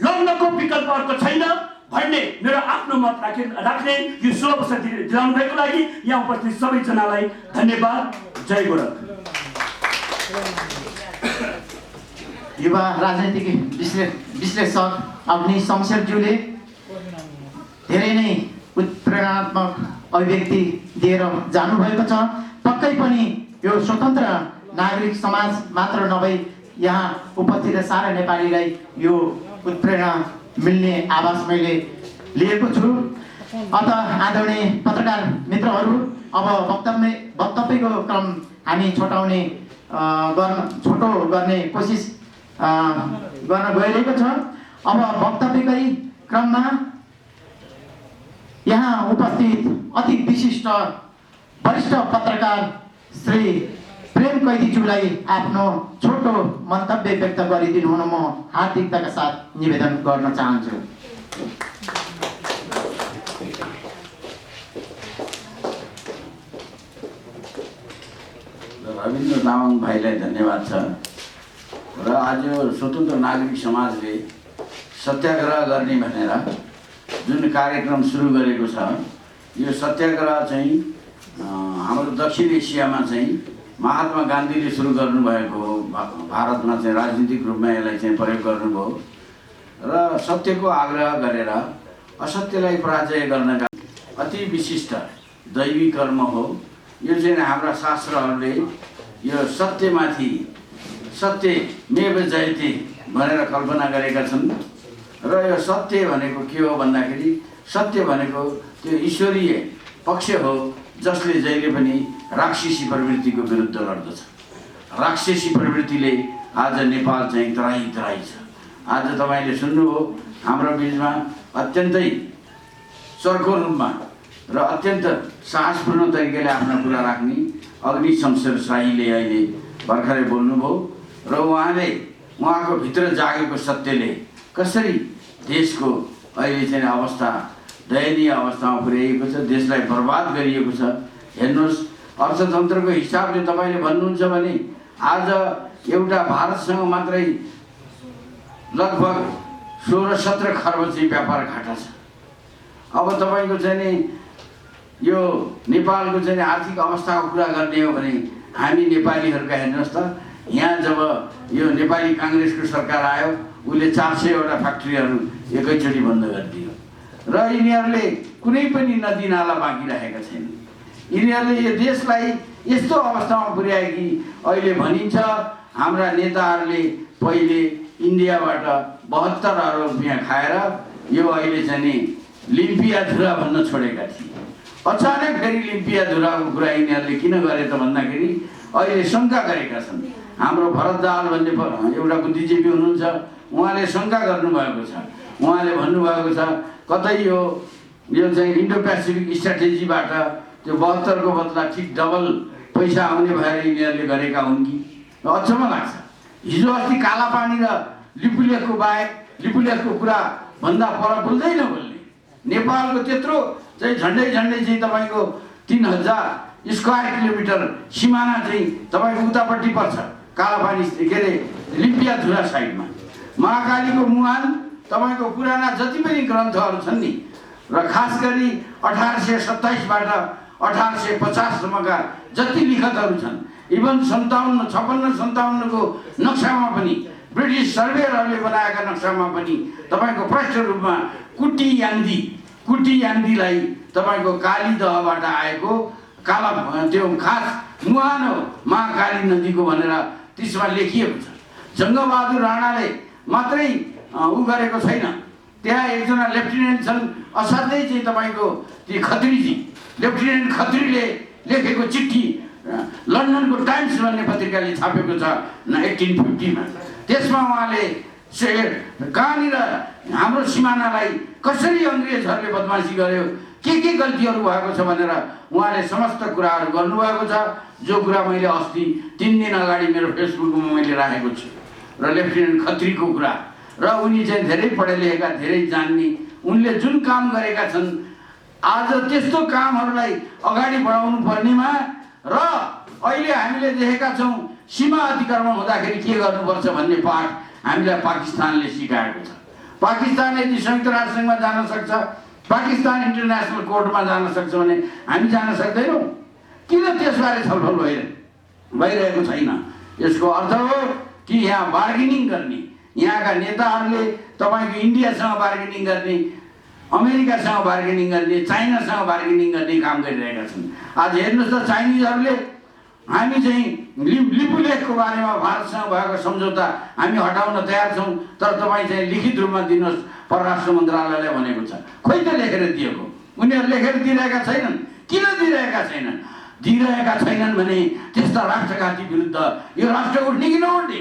लड्नको विकल्प अर्को छैन भन्ने मेरो आफ्नो मत राख्ने यो शुभ दिलाउनु भएको लागि यहाँ उपस्थित सबैजनालाई धन्यवाद। जय गोरख। युवा राजनीतिक विश्लेषक अग्नि शमशेरज्यूले धेरै नै उत्प्रेरणात्मक अभिव्यक्ति दिएर जानुभएको छ। पक्कै पनि यो स्वतन्त्र नागरिक समाज मात्र नभई यहाँ उपस्थित सारा नेपालीलाई यो उत्प्रेरणा मिल्ने आवाज मैले लिएको छु। अत आदरणीय पत्रकार मित्रहरू, अब वक्तव्यको क्रम हामी छोटो गर्ने कोसिस गर्न गइरहेको छ। अब वक्तव्यकै क्रममा यहाँ उपस्थित अति विशिष्ट वरिष्ठ पत्रकार श्री प्रेम कैदीज्यूलाई आफ्नो छोटो मन्तव्य व्यक्त गरिदिनु हुन म हार्दिकताका साथ निवेदन गर्न चाहन्छु। रविन्द्र तामाङ भाइलाई धन्यवाद छ। र आज स्वतन्त्र नागरिक समाजले सत्याग्रह गर्ने भनेर जुन कार्यक्रम सुरु गरेको छ, यो सत्याग्रह चाहिँ हाम्रो दक्षिण एसियामा चाहिँ महात्मा गान्धीले सुरु गर्नुभएको हो। भारतमा चाहिँ राजनीतिक रूपमा यसलाई चाहिँ प्रयोग गर्नुभयो र सत्यको आग्रह गरेर असत्यलाई पराजय गर्नका अति विशिष्ट दैवी कर्म हो। यो चाहिँ हाम्रा शास्त्रहरूले यो सत्यमाथि सत्यमेव जयते भनेर कल्पना गरेका छन्। र यो सत्य भनेको के हो भन्दाखेरि सत्य भनेको त्यो ईश्वरीय पक्ष हो जसले जहिले पनि राक्षसी प्रवृत्तिको विरुद्ध लड्दछ। राक्षसी प्रवृत्तिले आज नेपाल चाहिँ तराई तराई छ। आज तपाईँले सुन्नुभयो हाम्रो बिचमा अत्यन्तै चर्को रूपमा र अत्यन्त साहसपूर्ण तरिकाले आफ्ना कुरा राख्ने अग्नि शमशेर शाहीले अहिले भर्खरै बोल्नुभयो र उहाँको भित्र जागेको सत्यले कसरी देशको अहिले चाहिँ अवस्था दयनीय अवस्थामा पुर्याएको छ, देशलाई बर्बाद गरिएको छ। हेर्नुहोस्, अर्थतन्त्रको हिसाबले तपाईँले भन्नुहुन्छ भने आज एउटा भारतसँग मात्रै लगभग 16-17 खर्ब चाहिँ व्यापार घाटा छ। अब तपाईँको चाहिँ नि यो नेपालको चाहिँ आर्थिक अवस्थाको कुरा गर्ने हो भने हामी नेपालीहरूका हेर्नुहोस् त, यहाँ जब यो नेपाली काङ्ग्रेसको सरकार आयो उसले 400वटा फ्याक्ट्रीहरू एकैचोटि बन्द गरिदियो र यिनीहरूले कुनै पनि नदी नाला बाँकी राखेका छैनन्। यिनीहरूले यो देशलाई यस्तो अवस्थामा पुर्याए कि अहिले भनिन्छ हाम्रा नेताहरूले पहिले इन्डियाबाट 72 अरब रुपियाँ खाएर यो अहिले चाहिँ नि लिम्पिया धुरा भन्न छोडेका थिए। अचानक फेरि लिम्पिया धुराको कुरा यिनीहरूले किन गरे त भन्दाखेरि अहिले शङ्का गरेका छन्। हाम्रो भरत दाहाल भन्ने एउटा बुद्धिजीवी हुनुहुन्छ, उहाँले शङ्का गर्नुभएको छ। उहाँले भन्नुभएको छ कतै यो चाहिँ इन्डो पेसिफिक स्ट्राटेजीबाट त्यो 72 को बदला ठिक डबल पैसा आउने भएर यिनीहरूले गरेका हुन् कि अचम्म लाग्छ। हिजो अस्ति कालापानी र लिपुलेखको बाहेक लिपुलेखको कुरा भन्दा पर बोल्दै नबोल्ने नेपालको त्यत्रो चाहिँ झन्डै चाहिँ तपाईँको 3000 स्क्वायर किलोमिटर सिमाना चाहिँ तपाईँको उतापट्टि पर्छ, कालापानी के अरे लिम्पिया धुरा साइडमा। महाकालीको मुहान तपाईँको पुराना जति पनि ग्रन्थहरू छन् नि, र खास गरी 1827बाट 1850सम्मका जति लिखतहरू छन्, इभन 56-57 को नक्सामा पनि ब्रिटिस सर्वेयरहरूले बनाएका नक्सामा पनि तपाईँको प्रष्ट रूपमा कुटी याङ्दीलाई तपाईँको काली दहबाट आएको काला त्यो खास मुहान हो महाकाली नदीको भनेर त्यसमा लेखिएको छ। जङ्गबहादुर राणाले मात्रै उ गरेको छैन, त्यहाँ एकजना लेफ्टिनेन्ट छन् असाध्यै चाहिँ तपाईँको ती खत्रीजी, लेफ्टिनेन्ट खत्रीले लेखेको चिठी लन्डनको टाइम्स भन्ने पत्रिकाले छापेको छ 1850 मा। त्यसमा उहाँले कहाँनिर हाम्रो सिमानालाई कसरी अङ्ग्रेजहरूले बदमासी गर्यो, के गल्तीहरू भएको छ भनेर उहाँले समस्त कुराहरू गर्नुभएको छ, जो कुरा मैले अस्ति 3 दिन अगाडि मेरो फेसबुकमा मैले राखेको छु। र लेफ्टिनेन्ट खत्रीको कुरा र उनी चाहिँ धेरै पढे लेखेका, धेरै जान्ने, उनले जुन काम गरेका छन् आज त्यस्तो कामहरूलाई अगाडि बढाउनु पर्नेमा र अहिले हामीले देखेका छौँ सीमा अतिक्रमण हुँदाखेरि के गर्नुपर्छ भन्ने पाठ हामीलाई पाकिस्तानले सिकाएको छ। पाकिस्तान यदि संयुक्त राष्ट्रसङ्घमा जान सक्छ, पाकिस्तान इन्टरनेसनल कोर्टमा जान सक्छ भने हामी जान सक्दैनौँ। किन त्यसबारे छलफल भइरहेको छैन? यसको अर्थ हो कि यहाँ बार्गेनिङ गर्ने, यहाँका नेताहरूले तपाईँको इन्डियासँग बार्गेनिङ गर्ने, अमेरिकासँग बार्गेनिङ गर्ने, चाइनासँग बार्गेनिङ गर्ने काम गरिरहेका छन्। आज हेर्नुहोस् त, चाइनिजहरूले हामी चाहिँ लिपुलेखको बारेमा भारतसँग भएको सम्झौता हामी हटाउन तयार छौँ, तर तपाईँ चाहिँ लिखित रूपमा दिनुहोस् परराष्ट्र मन्त्रालयले भनेको छ। खोइ त लेखेर दिएको? उनीहरू लेखेर दिइरहेका छैनन्। किन दिइरहेका छैनन्? दिइरहेका छैनन् भने त्यस्ता राष्ट्रघाती विरुद्ध यो राष्ट्र उठ्ने कि नउठ्ने?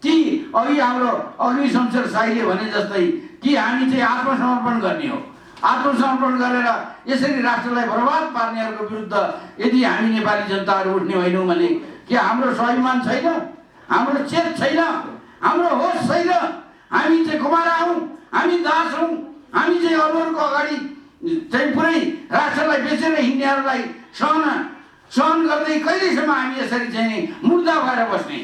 ती अघि हाम्रो अग्नि शमशेर शाहीले भने जस्तै कि हामी चाहिँ आत्मसमर्पण गर्ने हो, आत्मसमर्पण गरेर यसरी राष्ट्रलाई बर्बाद पार्नेहरूको विरुद्ध यदि हामी नेपाली जनताहरू उठ्ने होइनौँ भने के हाम्रो स्वाभिमान छैन, हाम्रो चेत छैन, हाम्रो होस छैन? हामी चाहिँ कुमारा हौँ, हामी दास हौँ, हामी चाहिँ अरूहरूको अगाडि चाहिँ पुरै राष्ट्रलाई बेचेर हिँड्नेहरूलाई सहन गर्दै कहिलेसम्म हामी यसरी चाहिँ मुर्दा भएर बस्ने?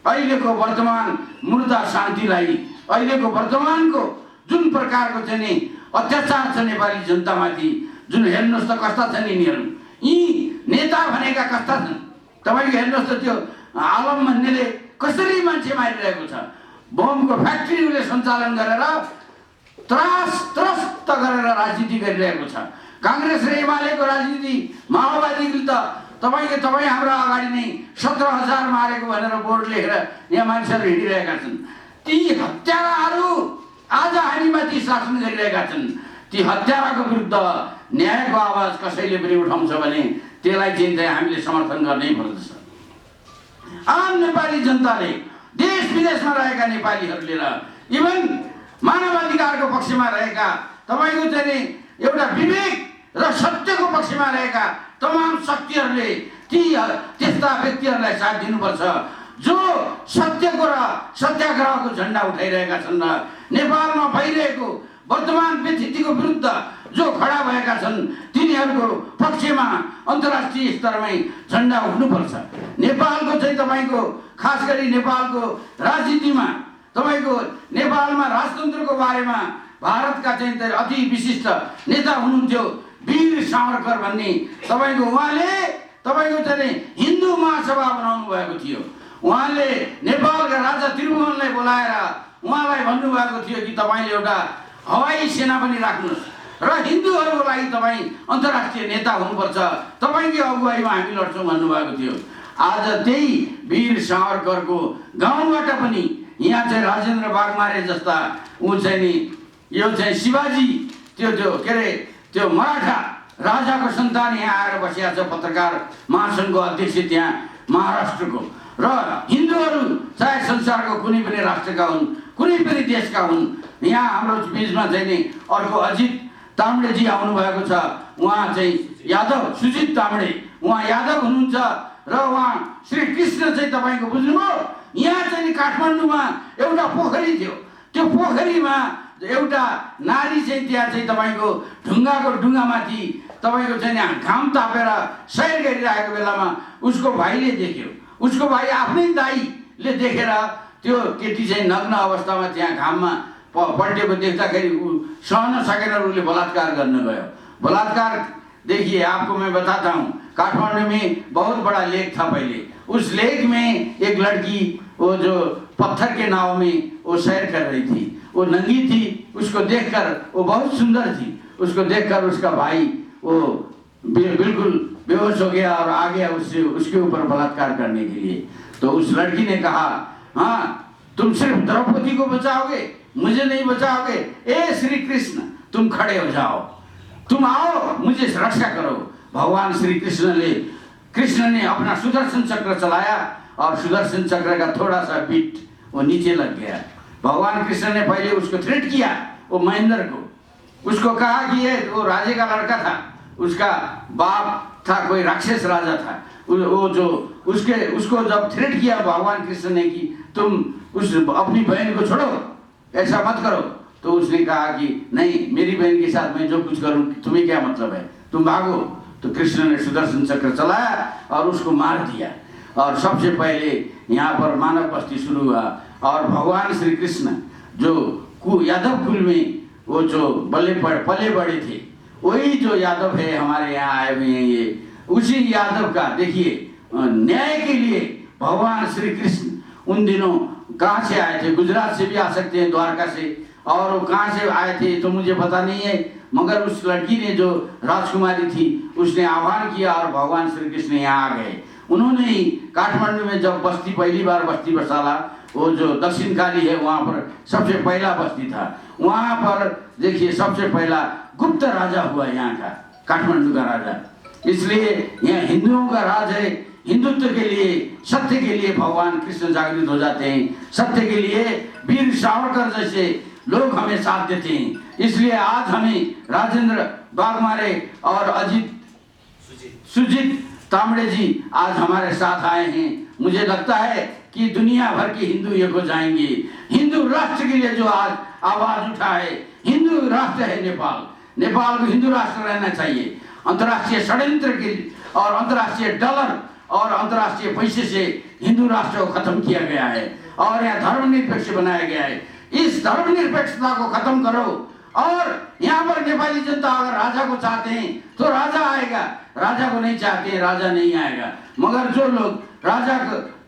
अहिलेको वर्तमान मुर्दा शान्तिलाई, अहिलेको वर्तमानको जुन प्रकारको चाहिँ नि अत्याचार छ नेपाली जनतामाथि, जुन हेर्नुहोस् त कस्ता छन् यिनीहरू, यी नेता भनेका कस्ता छन्? तपाईँको हेर्नुहोस् त त्यो आलम भन्नेले कसरी मान्छे मारिरहेको छ, बमको फ्याक्ट्री उसले सञ्चालन गरेर त्रस्त गरेर राजनीति गरिरहेको छ। काङ्ग्रेस र एमालेको राजनीति, माओवादीले त तपाईँ हाम्रो अगाडि नै 17,000 मारेको भनेर बोर्ड लेखेर यहाँ मान्छेहरू हिँडिरहेका छन्। ती हत्याराहरू आज हामीमाथि शासन गरिरहेका छन्। ती हत्याराको विरुद्ध न्यायको आवाज कसैले पनि उठाउँछ भने त्यसलाई चाहिँ हामीले समर्थन गर्नै पर्दछ। आम नेपाली जनताले, देश विदेशमा रहेका नेपालीहरूले र इभन मानवाधिकारको पक्षमा रहेका, तपाईँको चाहिँ एउटा विवेक र सत्यको पक्षमा रहेका तमाम शक्तिहरूले त्यस्ता व्यक्तिहरूलाई साथ दिनुपर्छ जो सत्यको र सत्याग्रहको झन्डा उठाइरहेका छन् र नेपालमा भइरहेको वर्तमान व्यथितिको विरुद्ध जो खडा भएका छन् तिनीहरूको पक्षमा अन्तर्राष्ट्रिय स्तरमै झन्डा उठ्नुपर्छ। नेपालको चाहिँ तपाईँको खास गरी नेपालको राजनीतिमा, तपाईँको नेपालमा राजतन्त्रको बारेमा भारतका चाहिँ अति विशिष्ट नेता हुनुहुन्थ्यो वीर सावरकर भन्ने। तपाईँको उहाँले तपाईँको चाहिँ हिन्दू महासभा बनाउनु भएको थियो। उहाँले नेपालका राजा त्रिभुवनलाई बोलाएर उहाँलाई भन्नुभएको थियो कि तपाईँले एउटा हवाई सेना पनि राख्नुहोस् र हिन्दूहरूको लागि तपाईँ अन्तर्राष्ट्रिय नेता हुनुपर्छ, तपाईँकै अगुवाईमा हामी लड्छौँ भन्नुभएको थियो। आज त्यही वीर सावरकरको गाउँबाट पनि यहाँ चाहिँ राजेन्द्र वाघमारे जस्ता ऊ चाहिँ नि यो चाहिँ शिवाजी त्यो के अरे त्यो मराठा राजाको सन्तान यहाँ आएर बसिया छ, पत्रकार महासङ्घको अध्यक्ष त्यहाँ महाराष्ट्रको। र हिन्दूहरू चाहे संसारको कुनै पनि राष्ट्रका हुन्, कुनै पनि देशका हुन्, यहाँ हाम्रो बिचमा चाहिँ नि अर्को अजित ताम्डेजी आउनुभएको छ। उहाँ चाहिँ यादव, सुजित ताम्डे, उहाँ यादव हुनुहुन्छ र उहाँ श्री कृष्ण चाहिँ तपाईँको बुझ्नुभयो। यहाँ चाहिँ नि काठमाडौँमा एउटा पोखरी थियो, त्यो पोखरीमा एउटा नारी चाहिँ त्यहाँ चाहिँ तपाईँको ढुङ्गाको डुङ्गामाथि तपाईँको चाहिँ घाम तापेर सैर गरिरहेको बेलामा उसको भाइले देख्यो। उसको भाइ आफ्नै दाइले देखेर त्यो केटी चाहिँ नग्न अवस्थामा त्यहाँ घाममा पल्टेको देख्दाखेरि ऊ सहन सकेन, उसले बलात्कार गर्न गयो। बलात्कार देखिए आपको मैं बताता हूँ, काठमांडू में बहुत बड़ा लेक था पहले। उस लेक में एक लड़की वो जो पत्थर के नाव में वो सैर कर रही थी, वो नंगी थी। उसको देखकर वो बहुत सुंदर थी, उसको देखकर उसका भाई वो बिल्कुल बेहोश हो गया और आ गया उससे उसके ऊपर बलात्कार करने के लिए। तो उस लड़की ने कहा, हाँ तुम सिर्फ द्रौपदी को बचाओगे, मुझे नहीं बचाओगे? ए श्री कृष्ण तुम खड़े हो जाओ, तुम आओ मुझे रक्षा करो। भगवान श्री कृष्ण ने अपना सुदर्शन चक्र चलाया और सुदर्शन चक्र का थोड़ा सा बिट वो नीचे लग गया। भगवान कृष्ण ने पहले उसको थ्रेट किया, वो महेंद्र को, उसको कहा कि ये वो राजे का लड़का था, उसका बाप था कोई राक्षस राजा था, वो जो उसको जब थ्रेट किया भगवान कृष्ण ने कि तुम उस अपनी बहन को छोड़ो, ऐसा मत करो, तो उसने कहा कि नहीं, मेरी बहन के साथ मैं जो कुछ करूं तुम्हें क्या मतलब है, तुम भागो। तो कृष्ण ने सुदर्शन चक्र चलाया और उसको मार दिया। और सबसे पहले यहाँ पर मानव बस्ती शुरू हुआ और भगवान श्री कृष्ण जो यादव कुल में वो जो पले बड़े थे, वही जो यादव है हमारे यहाँ आए हुए हैं, ये उसी यादव का देखिए न्याय के लिए भगवान श्री कृष्ण उन दिनों कहाँ से आए थे? गुजरात से भी आ सकते हैं, द्वारका से, और वो कहाँ से आए थे तो मुझे पता नहीं है, मगर उस लड़की ने जो राजकुमारी थी उसने आह्वान किया और भगवान श्री कृष्ण यहाँ आ गए। उन्होंने ही काठमांडू में जब बस्ती पहली बार बस्ती बसाला, वो जो दक्षिण काली है वहाँ पर सबसे पहला बस्ती था, वहाँ पर देखिए सबसे पहला गुप्त राजा हुआ यहाँ का, काठमांडू का राजा। इसलिए यहाँ हिंदुओं का राज है। हिंदुत्व के लिए, सत्य के लिए भगवान कृष्ण जागृत हो जाते हैं, सत्य के लिए वीर सावरकर जैसे लोग हमें साथ देते हैं। इसलिए आज हमें राजेंद्र बागमारे और सुजीत तांबड़े जी आज हमारे साथ आए हैं। मुझे लगता है कि दुनिया भर के हिंदू एक हो जाएंगे। हिंदू राष्ट्र के लिए जो आज आवाज उठा है, हिंदू राष्ट्र है नेपाल। नेपाल को हिंदू राष्ट्र रहना चाहिए। अंतर्राष्ट्रीय षड्यंत्र के और अंतर्राष्ट्रीय डॉलर और अंतर्राष्ट्रीय पैसे से हिंदू राष्ट्र को खत्म किया गया है और यहाँ धर्मनिरपेक्ष बनाया गया है। इस धर्मनिरपेक्षता को खत्म करो और यहाँ पर नेपाली जनता अगर राजा को चाहते हैं तो राजा आएगा, राजा को नहीं चाहते हैं राजा नहीं आएगा। मगर जो लोग राजा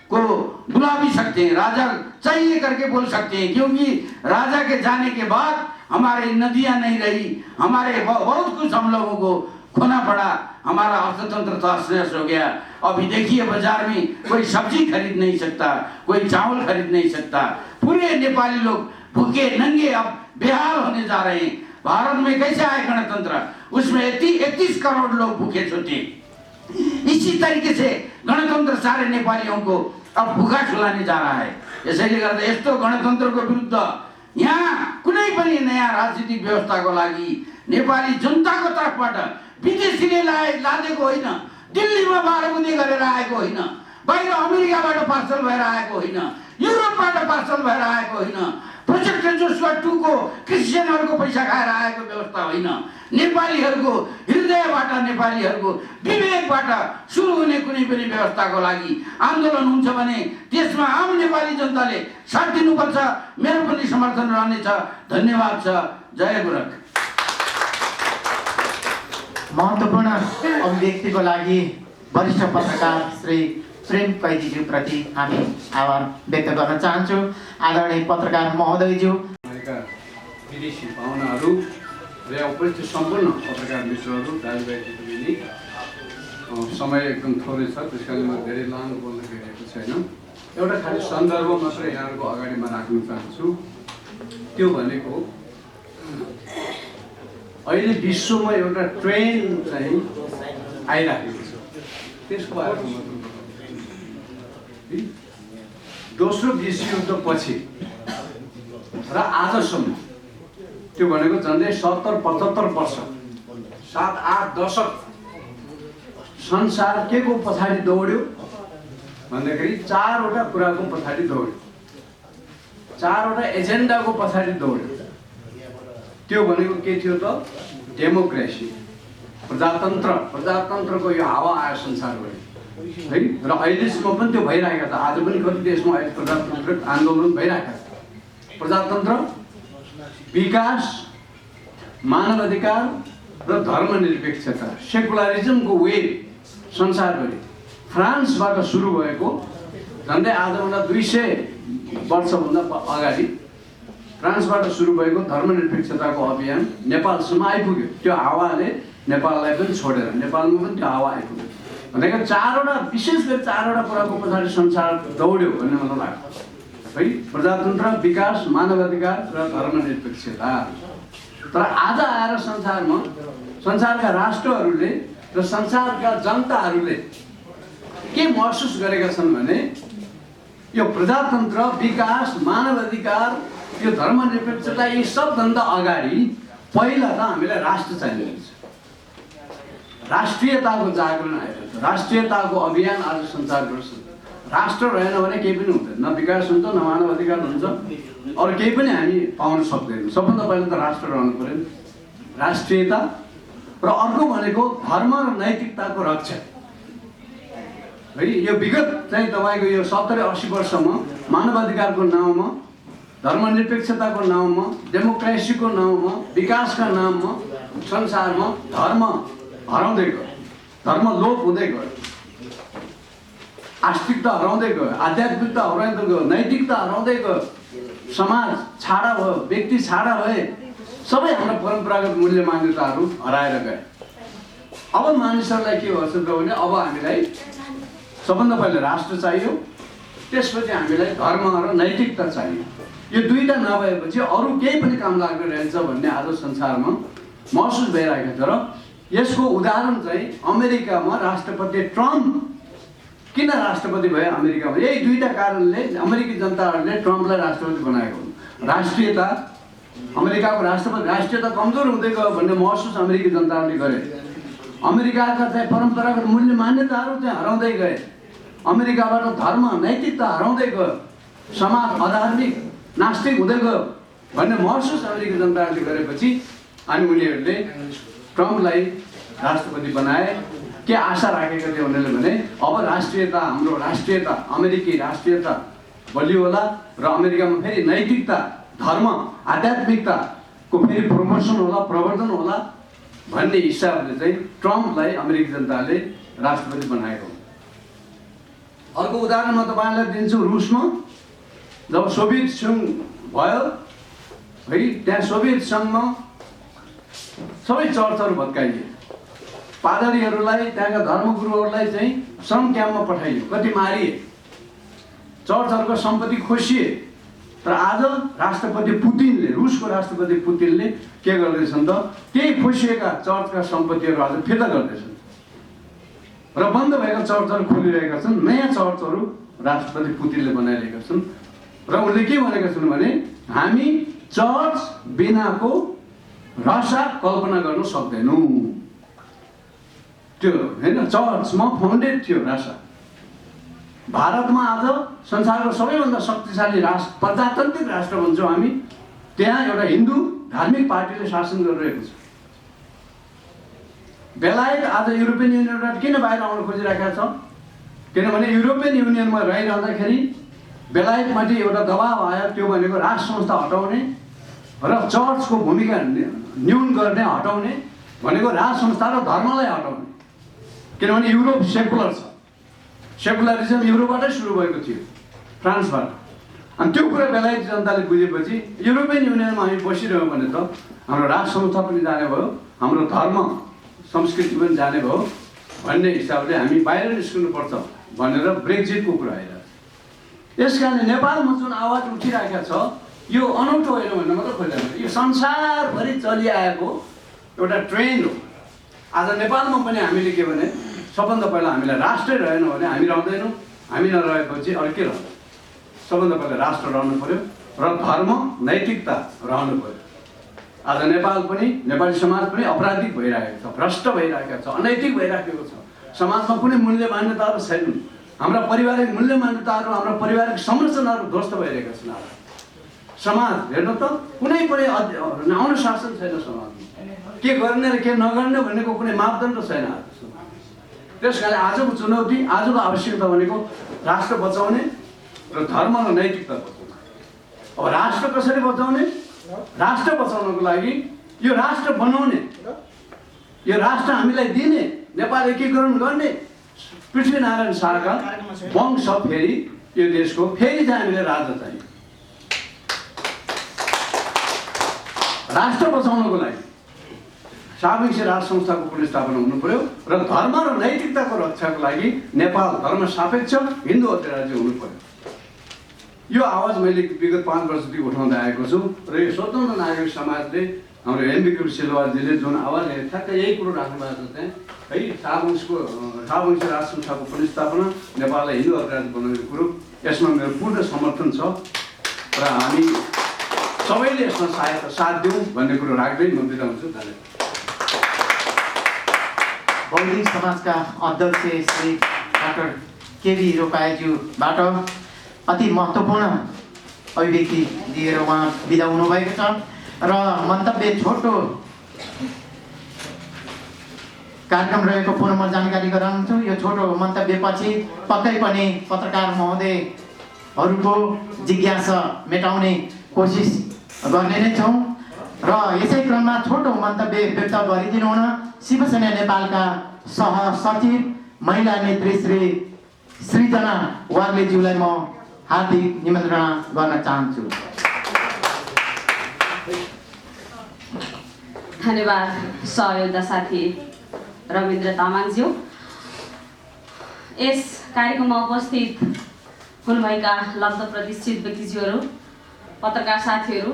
को बुला भी सकते हैं, राजा चाहिए करके बोल सकते हैं, क्योंकि राजा के जाने के बाद हमारे नदियां नहीं रही, हमारे बहुत कुछ हम लोगों को खोना पड़ा, हमारा अर्थतंत्र तहस हो गया। अभी देखिए बाजार में कोई सब्जी खरीद नहीं सकता, कोई चावल खरीद नहीं सकता। पूरे नेपाली लोग भूखे नंगे अब बेहाल होने जा रहे हैं। भारत में कैसे आए गणतंत्र, उसमें 31 करोड़ लोग भूखे सोते। इसी तरीके से गणतंत्र सारे नेपालियों को अब भूखा खिलाने जा रहा है। यसैले गर्दा यस्तो गणतन्त्रको विरुद्ध यहाँ कुनै पनि नयाँ राजनीतिक व्यवस्थाको लागि नेपाली जनताको तर्फबाट विदेशीले लादेको होइन, दिल्लीमा बाह्रबुँदी गरेर आएको होइन, बाहिर अमेरिकाबाट पार्सल भएर आएको होइन, युरोपबाट पार्सल भएर आएको होइन, प्रोजेक्ट जोसुवा 2 को क्रिस्चियनहरूको पैसा खाएर आएको व्यवस्था होइन। नेपालीहरूको हृदयबाट, नेपालीहरूको विवेकबाट सुरु हुने कुनै पनि व्यवस्थाको लागि आन्दोलन हुन्छ भने त्यसमा आम नेपाली जनताले साथ दिनुपर्छ। मेरो पनि समर्थन रहनेछ। धन्यवाद छ। जय गोरख। महत्त्वपूर्ण अभिव्यक्तिको लागि वरिष्ठ पत्रकार श्री प्रेम कैदीज्यू प्रति हामी आभार व्यक्त गर्न चाहन्छु। आदरणीय पत्रकार महोदयज्यू, विदेशी पाहुनाहरू र उपस्थित सम्पूर्ण पत्रकार मित्रहरू, दाजुभाइ दिदीबहिनी, समय एकदम थोरै छ, त्यस कारण म धेरै लामो बोल्न गइरहेको छैन। एउटा खालि सन्दर्भ मात्रै यहाँहरूको अगाडिमा राख्न चाहन्छु। त्यो भनेको अहिले विश्वमा एउटा ट्रेन चाहिँ आइराखेको छ। त्यसको बारेमा मतलब दोस्रो विश्वयुद्धपछि र आजसम्म त्यो भनेको झन्डै 70-75 वर्ष, 7-8 दशक संसार के को पछाडि दौड्यो भन्दाखेरि 4वटा कुराको पछाडि दौड्यो, 4वटा एजेन्डाको पछाडि दौड्यो। त्यो भनेको के थियो त? डेमोक्रेसी, प्रजातन्त्र। प्रजातन्त्रको यो हावा आयो संसारभरि है, र अहिलेसम्म पनि त्यो भइरहेको छ। आज पनि कति देशमा अहिले प्रजातान्त्रिक आन्दोलन भइरहेको छ। प्रजातन्त्र, विकास, मानव अधिकार र धर्मनिरपेक्षता, सेकुलरिजमको वेभ संसारभरि फ्रान्सबाट सुरु भएको झन्डै आजभन्दा 200 वर्षभन्दा अगाडि फ्रान्सबाट सुरु भएको धर्मनिरपेक्षताको अभियान नेपालसम्म आइपुग्यो। त्यो हावाले नेपाललाई पनि छोडेर नेपालमा पनि त्यो हावा आइपुग्यो। भनेको 4वटा, विशेष गरी 4वटा कुराको पछाडि संसार दौड्यो भन्ने मलाई लाग्छ है। प्रजातन्त्र, विकास, मानव अधिकार र धर्मनिरपेक्षता। तर आज आएर संसारका राष्ट्रहरूले र संसारका जनताहरूले के महसुस गरेका छन् भने यो प्रजातन्त्र, विकास, मानव अधिकार, यो धर्मनिरपेक्षता, यी सबभन्दा अगाडि पहिला त हामीलाई राष्ट्र चाहिन्छ। राष्ट्रियताको जागरण आइरहेको छ, राष्ट्रियताको अभियान आज संसारभर छ। राष्ट्र रहेन भने केही पनि हुँदैन, न विकास हुन्छ, न मानव अधिकार हुन्छ, अरू केही पनि हामी पाउन सक्दैनौँ। सबभन्दा पहिला त राष्ट्र रहनु पर्यो, राष्ट्रियता। र अर्को भनेको धर्म र नैतिकताको रक्षा है। यो विगत चाहिँ तपाईँको यो 70-80 वर्षमा मानव अधिकारको नाउँमा, धर्मनिरपेक्षताको नाउँमा, डेमोक्रेसीको नाउँमा, विकासका नाममा संसारमा धर्म हराउँदै गयो, धर्म लोप हुँदै गयो, आस्तिकता हराउँदै गयो, आध्यात्मिकता हराउँदै गयो, नैतिकता हराउँदै गयो, समाज छाडा भयो, व्यक्ति छाडा भए, सबै हाम्रा परम्परागत मूल्य मान्यताहरू हराएर गए। अब मानिसहरूलाई के भन्छ त भने अब हामीलाई सबभन्दा पहिला राष्ट्र चाहियो, त्यसपछि हामीलाई धर्म र नैतिकता चाहियो। यो दुईटा नभएपछि अरू केही पनि काम लाग्दैन रहेछ भन्ने आज संसारमा महसुस भइरहेको छ। र यसको उदाहरण चाहिँ अमेरिकामा राष्ट्रपति ट्रम्प किन राष्ट्रपति भयो अमेरिकामा? यही दुईटा कारणले अमेरिकी जनताहरूले ट्रम्पलाई राष्ट्रपति बनाएको हो। राष्ट्रियता अमेरिकाको राष्ट्रियता कमजोर हुँदै गयो भन्ने महसुस अमेरिकी जनताहरूले गरे। अमेरिकाका चाहिँ परम्परागत मूल्य मान्यताहरू चाहिँ हराउँदै गए। अमेरिकाबाट धर्म नैतिकता हराउँदै गयो, समाज अधार्मिक नास्तिक हुँदै गयो भन्ने महसुस अमेरिकी जनताहरूले गरेपछि अनि उनीहरूले ट्रम्पलाई राष्ट्रपति बनाए। के आशा राखेका थिए उनीहरूले भने अब राष्ट्रियता, हाम्रो राष्ट्रियता, अमेरिकी राष्ट्रियता बलियो होला र अमेरिकामा फेरि नैतिकता, धर्म, आध्यात्मिकताको फेरि प्रमोसन होला, प्रवर्धन होला भन्ने हिसाबले चाहिँ ट्रम्पलाई अमेरिकी जनताले राष्ट्रपति बनाएको हो। अर्को उदाहरण म तपाईँलाई दिन्छु। रुसमा जब सोभियत सङ्घ भयो है, त्यहाँ सोभियत सङ्घमा सबै चर्चहरू भत्काइए। पादरीहरूलाई, त्यहाँका धर्मगुरुहरूलाई चाहिँ श्रम क्याम्पमा पठाइयो, कति मारिए, चर्चहरूको सम्पत्ति खोसिए। तर आज राष्ट्रपति पुतिनले, रुसको राष्ट्रपति पुतिनले के गर्दैछन् त, त्यही खोसिएका चर्चका सम्पत्तिहरू आज फिर्ता गर्दैछन् र बन्द भएका चर्चहरू खोलिरहेका छन्। नयाँ चर्चहरू राष्ट्रपति पुतिनले बनाइरहेका छन् र उनले के भनेका छन् भने हामी चर्च बिनाको रसा कल्पना गर्न सक्दैनौँ। त्यो होइन, चर्चमा फाउन्डेड थियो रासा। भारतमा आज संसारको सबैभन्दा शक्तिशाली राष्ट्र, प्रजातान्त्रिक राष्ट्र भन्छौँ हामी, त्यहाँ एउटा हिन्दू धार्मिक पार्टीले शासन गरिरहेको छ। बेलायत आज युरोपियन युनियनबाट किन बाहिर आउन खोजिरहेका छ? किनभने युरोपियन युनियनमा रहिरहँदाखेरि बेलायतमाथि एउटा दबाब आयो, त्यो भनेको राष्ट्र संस्था हटाउने र चर्चको भूमिका न्यून गर्ने, हटाउने भनेको राष्ट्र संस्था र धर्मलाई हटाउने। किनभने युरोप सेकुलर छ, सेकुलरिजम युरोपबाटै सुरु भएको थियो, फ्रान्सबाट। अनि त्यो कुरा बेलायती जनताले बुझेपछि युरोपियन युनियनमा हामी बसिरह्यौँ भने त हाम्रो राष्ट्र संस्था पनि जाने भयो, हाम्रो धर्म संस्कृति पनि जाने भयो भन्ने हिसाबले हामी बाहिर निस्कनुपर्छ भनेर ब्रेक्जिटको कुरा आइरहेको छ। यस कारणले नेपालमा जुन आवाज उठिरहेको छ यो अनौठो होइन भन्ने मात्र खोजिरहेको छ। यो संसारभरि चलिआएको एउटा ट्रेन्ड हो। आज नेपालमा पनि हामीले के भने सबभन्दा पहिला हामीलाई राष्ट्रै रहेन भने हामी रहँदैनौँ, हामी नरहेपछि अरू के रहन्छ? सबभन्दा पहिला राष्ट्र रहनु पर्यो र धर्म नैतिकता रहनु पर्यो। आज नेपाल पनि, नेपाली समाज पनि अपराधिक भइरहेको छ, भ्रष्ट भइरहेको छ, अनैतिक भइरहेको छ। समाजमा कुनै मूल्य मान्यताहरू छैनन्। हाम्रा पारिवारिक मूल्य मान्यताहरू, हाम्रा पारिवारिक संरचनाहरू ध्वस्त भइरहेका छन्। आज समाज हेर्नु त कुनै पनि अनुशासन छैन समाजमा। के गर्ने र के नगर्ने भनेको कुनै मापदण्ड छैन आज। त्यस कारण आजको चुनौती, आजको आवश्यकता भनेको राष्ट्र बचाउने र धर्म र नैतिकता बचाउने। अब राष्ट्र कसरी बचाउने? राष्ट्र बचाउनको लागि यो राष्ट्र बनाउने, यो राष्ट्र हामीलाई दिने, नेपाल एकीकरण गर्ने, पृथ्वीनारायण शाहका वंश फेरि यो देशको फेरि चाहिँ हामीले राजा चाहियो। राष्ट्र बचाउनको लागि सार्वजनिक राष्ट्र संस्थाको पुनर्स्थापना हुनु पर्यो र धर्म र नैतिकताको रक्षाको लागि नेपाल धर्म सापेक्ष हिन्दू अधिराज्य हुनु पर्यो। यो आवाज मैले विगत 5 वर्षदेखि उठाउँदै आएको छु र यो स्वतन्त्र नागरिक समाजले, हाम्रो एमबी सिलवारजीले जुन आवाज ठ्याक्कै यही कुरो राख्नुभएको छ चाहिँ है, सार्वजनिक राष्ट्र संस्थाको पुनर्स्थापना, नेपाललाई हिन्दू अधिराज्य बनाउने कुरो, यसमा मेरो पूर्ण समर्थन छ र हामी सबैले यसमा साथ दिउँ भन्ने कुरो राख्दै म बिदा हुन्छु। धन्यवाद। बौद्धिक समाजका अध्यक्ष श्री डाक्टर केबी रोकाइज्यूबाट अति महत्त्वपूर्ण अभिव्यक्ति दिएर उहाँ बिदा हुनुभएको छ र मन्तव्य छोटो कार्यक्रम रहेको पुनः म जानकारी गराउँछु। यो छोटो मन्तव्यपछि पक्कै पनि पत्रकार महोदयहरूको जिज्ञासा मेटाउने कोसिस गर्ने नै छौँ र यसै क्रममा छोटो मन्तव्य व्यक्त गरिदिनु हुन शिवसेना नेपालका सहसचिव महिला नेत्री श्री सृजना वाग्लेज्यूलाई म हार्दिक निमन्त्रणा गर्न चाहन्छु। धन्यवाद सहयोद्धा साथी रविन्द्र तामाङज्यू। यस कार्यक्रममा उपस्थित हुनुभएका लब्ध प्रतिष्ठित व्यक्तिज्यूहरू, पत्रकार साथीहरू,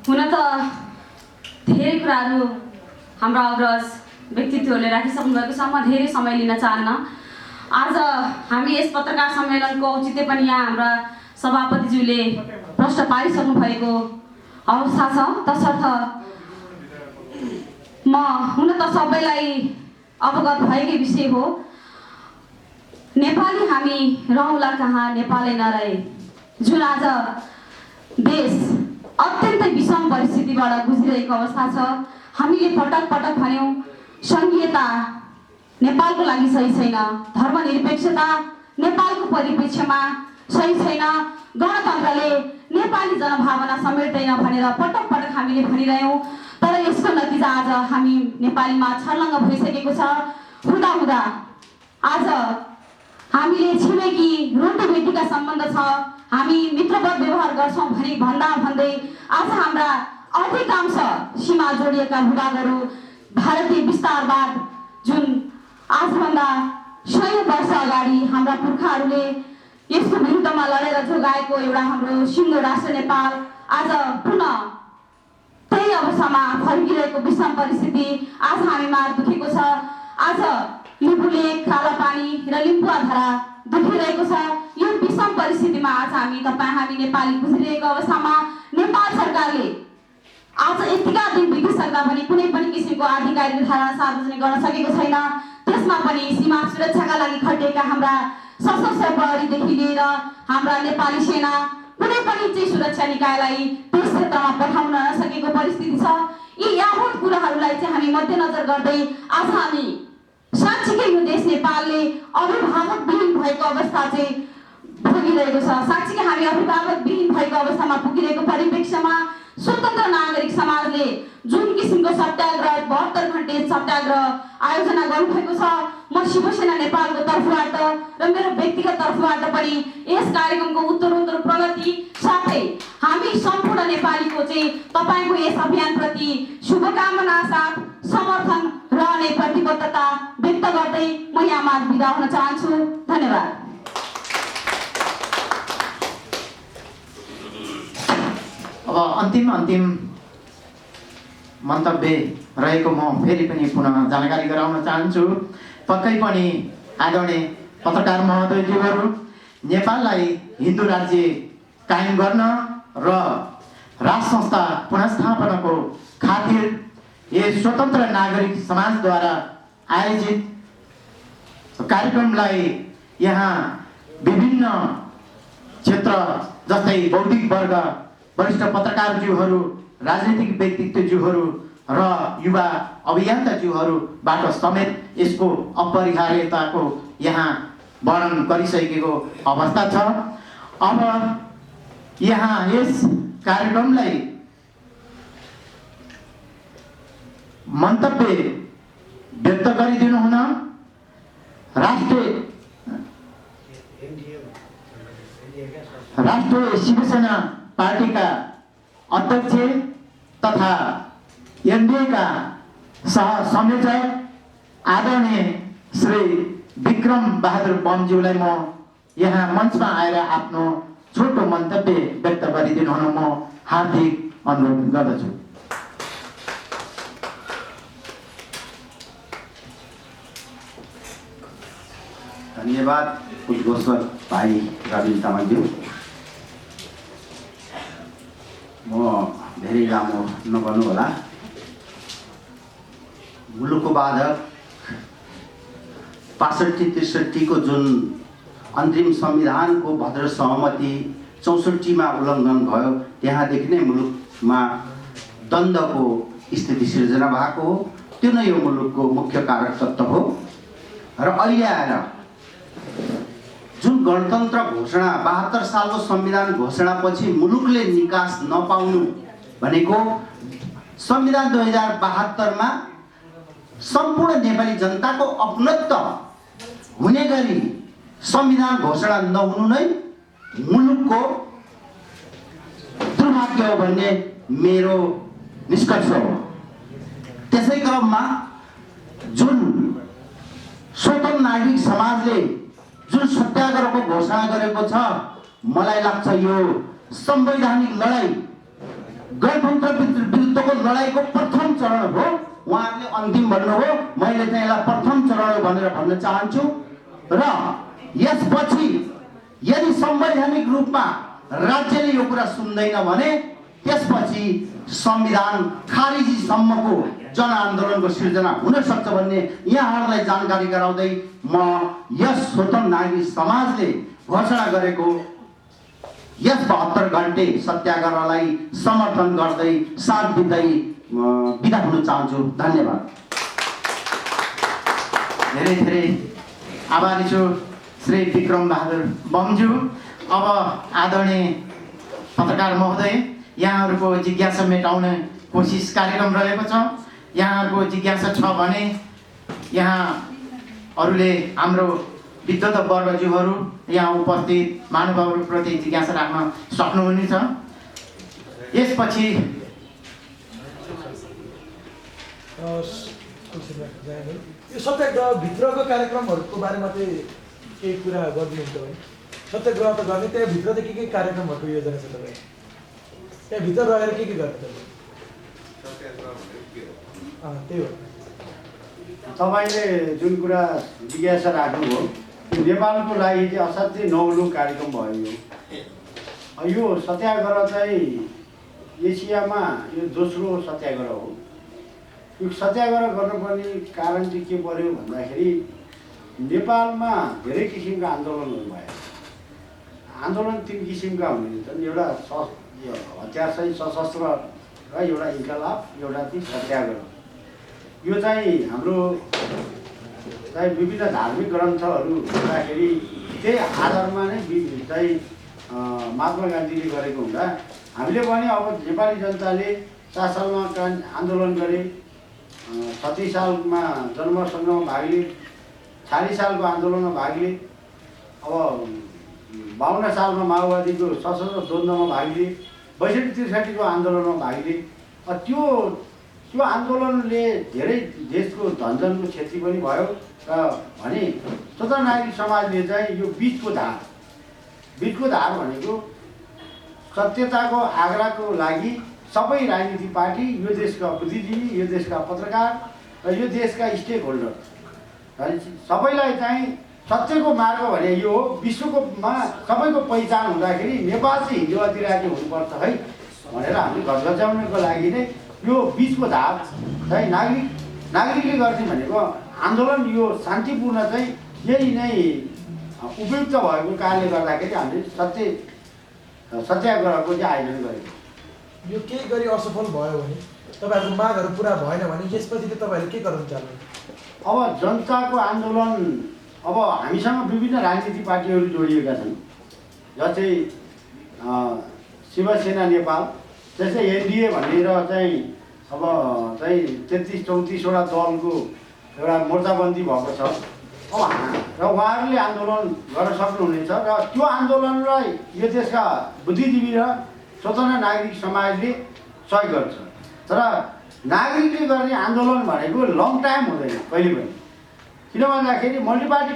हुन त धेरै कुराहरू हाम्रा अग्रज व्यक्तित्वहरूले राखिसक्नु भएको छ। म धेरै समय लिन चाहन्न। आज हामी यस पत्रकार सम्मेलनको औचित्य पनि यहाँ हाम्रा सभापतिज्यूले प्रस्तुत कष्ट पारिसक्नु भएको अवस्था छ। तसर्थ म हुन त सबैलाई अवगत भएकै विषय हो, नेपाली हामी रहौँला कहाँ नेपालै नरहे। जुन आज देश अत्यन्तै विषम परिस्थितिबाट गुज्रिरहेको अवस्था छ। हामीले पटक पटक भन्यौँ सङ्घीयता नेपालको लागि सही छैन, धर्मनिरपेक्षता नेपालको परिप्रेक्ष्यमा सही छैन, गणतन्त्रले नेपाली जनभावना समेट्दैन भनेर पटक पटक हामीले भनिरह्यौँ। तर यसको नतिजा आज हामी नेपालीमा छर्लङ्ग भइसकेको छ। हुँदा हुँदा आज हामीले छिमेकी रोटी बेटीका सम्बन्ध छ, हामी मित्रवत व्यवहार गर्छौँ भन्दै आज हाम्रा अधिकांश सीमा जोडिएका भूभागहरू भारतीय विस्तारवाद जुन आजभन्दा 100 वर्ष अगाडि हाम्रा पुर्खाहरूले यसको विरुद्धमा लडेर जोगाएको एउटा हाम्रो सिङ्गो राष्ट्र नेपाल आज पुनः त्यही अवस्थामा फर्किरहेको विषम परिस्थिति आज हामीमा दुखेको छ। आज लिम्बुलेक, कालापानी र लिम्बुआधारा दुखिरहेको छ। यो विषम परिस्थितिमा आज हामी नेपाली गुज्रिरहेको अवस्थामा नेपाल सरकारले आज यतिका दिन बितिसक्दा पनि कुनै पनि किसिमको आधिकारिक धारणा सार्वजनिक गर्न सकेको छैन। त्यसमा पनि सीमा सुरक्षाका लागि खटिएका हाम्रा सशस्त्र प्रहरीदेखि लिएर हाम्रा नेपाली सेना कुनै पनि चाहिँ सुरक्षा निकायलाई त्यस क्षेत्रमा पठाउन नसकेको परिस्थिति छ। यी यावत कुराहरूलाई चाहिँ हामी मध्यनजर गर्दै आज हामी साँच्चीकै यो देश नेपालले अभिभावकविहीन भएको अवस्था चाहिँ भोगिरहेको छ। साँच्चीकै हामी अभिभावकविहीन भएको अवस्थामा पुगिरहेको परिप्रेक्ष्यमा स्वतन्त्र नागरिक समाजले जुन किसिमको सत्याग्रह 72 घण्टे सत्याग्रह आयोजना गर्नुभएको छ, म शिवसेना नेपालको तर्फबाट र मेरो व्यक्तिगत तर्फबाट पनि यस कार्यक्रमको उत्तरोत्तर प्रगति साथै हामी सम्पूर्ण नेपालीको चाहिँ तपाईँको यस अभियानप्रति शुभकामना साथ समर्थन रहने प्रतिबद्धता व्यक्त गर्दै म यहाँमा बिदा हुन चाहन्छु। धन्यवाद। अब अन्तिम मन्तव्य रहेको म फेरि पनि पुनः जानकारी गराउन चाहन्छु। पक्कै पनि आदरणीय पत्रकार महोदयज्यूहरू, नेपाललाई हिन्दू राज्य कायम गर्न र राष्ट्र संस्था पुनर्स्थापनाको खातिर यस स्वतन्त्र नागरिक समाजद्वारा आयोजित कार्यक्रमलाई यहाँ विभिन्न क्षेत्र जस्तै बौद्धिक वर्ग, वरिष्ठ पत्रकारज्यूहरू, राजनीतिक व्यक्तित्वज्यूहरू र युवा अभियन्ताज्यूहरूबाट समेत यसको अपरिहार्यताको यहाँ वर्णन गरिसकेको अवस्था छ। अब यहाँ यस कार्यक्रमलाई मन्तव्य व्यक्त गरिदिनु हुन राष्ट्रिय शिवसेना पार्टीका अध्यक्ष तथा एनडीएका सह संयोजक आदरणीय श्री विक्रम बहादुर बमज्यूलाई म यहाँ मञ्चमा आएर आफ्नो छोटो मन्तव्य व्यक्त गरिदिनु हुन म हार्दिक अनुरोध गर्दछु। धन्यवाद उद्घोषक भाइ रविन्द्र तामाङज्यू। म धेरै लामो नगर्नु होला। मुलुकको बाधक ६५-६३ को जुन अन्तिम संविधानको भद्र सहमति ६४मा उल्लङ्घन भयो, त्यहाँदेखि नै मुलुकमा द्वन्द्वको स्थिति सिर्जना भएको हो। त्यो नै यो मुलुकको मुख्य कारक तत्त्व हो। र अहिले आएर जुन गणतन्त्र घोषणा ७२ सालको संविधान घोषणापछि मुलुकले निकास नपाउनु भनेको संविधान 2072मा सम्पूर्ण नेपाली जनताको अपनत्व हुने गरी संविधान घोषणा नहुनु नै मुलुकको दुर्भाग्य हो भन्ने मेरो निष्कर्ष हो। त्यसै क्रममा जुन स्वतन्त्र नागरिक समाजले जुन सत्याग्रहको घोषणा गरेको छ, मलाई लाग्छ यो संवैधानिक लडाई, गणतन्त्र विरुद्धको लडाईको प्रथम चरण हो। उहाँहरूले अन्तिम भन्नुभयो, मैले चाहिँ यसलाई प्रथम चरण हो भनेर भन्न चाहन्छु। र यसपछि यदि संवैधानिक रूपमा राज्यले यो कुरा सुन्दैन भने त्यसपछि संविधान खारिजीसम्मको जनआन्दोलनको सिर्जना हुन सक्छ भन्ने यहाँहरूलाई जानकारी गराउँदै म यस स्वतन्त्र नागरिक समाजले घोषणा गरेको यस 72 घण्टे सत्याग्रहलाई समर्थन गर्दै साथ दिँदै बिदा हुन चाहन्छु। धन्यवाद। धेरै धेरै आभारी छु श्री विक्रम बहादुर बमज्यू। अब आदरणीय पत्रकार महोदय, यहाँहरूको जिज्ञासा मेटाउने कोसिस कार्यक्रम रहेको छ। यहाँहरूको जिज्ञासा छ भने यहाँहरूले हाम्रो विद्वत वर्गज्यूहरू यहाँ उपस्थित महानुभावहरूप्रति जिज्ञासा राख्न सक्नुहुनेछ। यसपछि यो सत्याग्रहभित्रको कार्यक्रमहरूको बारेमा चाहिँ केही कुरा गरिदिनुहुन्छ भने? सत्याग्रह त गर्ने, त्यहाँभित्र चाहिँ के कार्यक्रमहरूको योजना छ तपाईँ? त्यहाँभित्र रहेर के गर्ने तपाईँ? त्यही हो। तपाईँले जुन कुरा जिज्ञासा राख्नुभयो त्यो नेपालको लागि चाहिँ असाध्यै नौलो कार्यक्रम भयो। यो सत्याग्रह चाहिँ एसियामा यो दोस्रो सत्याग्रह हो। यो सत्याग्रह गर्नुपर्ने कारण चाहिँ के पर्यो भन्दाखेरि नेपालमा धेरै किसिमका आन्दोलनहरू भयो। आन्दोलन 3 किसिमका हुन्छन्। एउटा हतियारसहित सशस्त्र र एउटा इन्कलाब, एउटा चाहिँ सत्याग्रह। यो चाहिँ हाम्रो चाहिँ विभिन्न धार्मिक ग्रन्थहरू हुँदाखेरि त्यही आधारमा नै चाहिँ महात्मा गान्धीले गरेको हुँदा हामीले पनि अब नेपाली जनताले 4 सालमा आन्दोलन गरे, 36 सालमा जनमतसँगमा भाग लिए, 40 सालको आन्दोलनमा भाग लिए, अब 52 सालमा माओवादीको सशस्त्र द्वन्द्वमा भाग लिए, 62-63 को आन्दोलनमा भाग लिए। त्यो आन्दोलनले धेरै देशको धनजनको क्षति पनि भयो र भने स्वतन्त्र नागरिक समाजले चाहिँ यो बिचको धार भनेको सत्यताको आग्रहको लागि सबै राजनीतिक पार्टी, यो देशका बुद्धिजीवी, यो देशका पत्रकार र यो देशका स्टेक होल्डर सबैलाई चाहिँ सत्यको मार्ग भने यो हो। विश्वकोमा सबैको पहिचान हुँदाखेरि नेपाल चाहिँ हिन्दू अधिराज्य हुनुपर्छ है भनेर हामीले घचघच्याउनको लागि नै यो बिचको धार चाहिँ नागरिकले गर्ने भनेको आन्दोलन यो शान्तिपूर्ण चाहिँ यही नै उपयुक्त भएको कारणले गर्दाखेरि हामीले सत्याग्रहको चाहिँ आयोजन गरेको। यो केही गरी असफल भयो भने, तपाईँहरूको मागहरू पुरा भएन भने यसपछि चाहिँ तपाईँहरूले के गर्न चाहनुहुन्छ? अब जनताको आन्दोलन, अब हामीसँग विभिन्न राजनीतिक पार्टीहरू जोडिएका छन्, जस्तै शिवसेना नेपाल, जस्तै एनडिए भनेर चाहिँ अब चाहिँ 33-34वटा दलको एउटा मोर्चाबन्दी भएको छ। अब र उहाँहरूले आन्दोलन गर्न सक्नुहुनेछ र त्यो आन्दोलनलाई यो देशका बुद्धिजीवी र स्वतन्त्र नागरिक समाजले सहयोग गर्छ। तर नागरिकले गर्ने आन्दोलन भनेको लङ टाइम हुँदैन कहिले पनि, किन भन्दाखेरि मल्टिपार्टी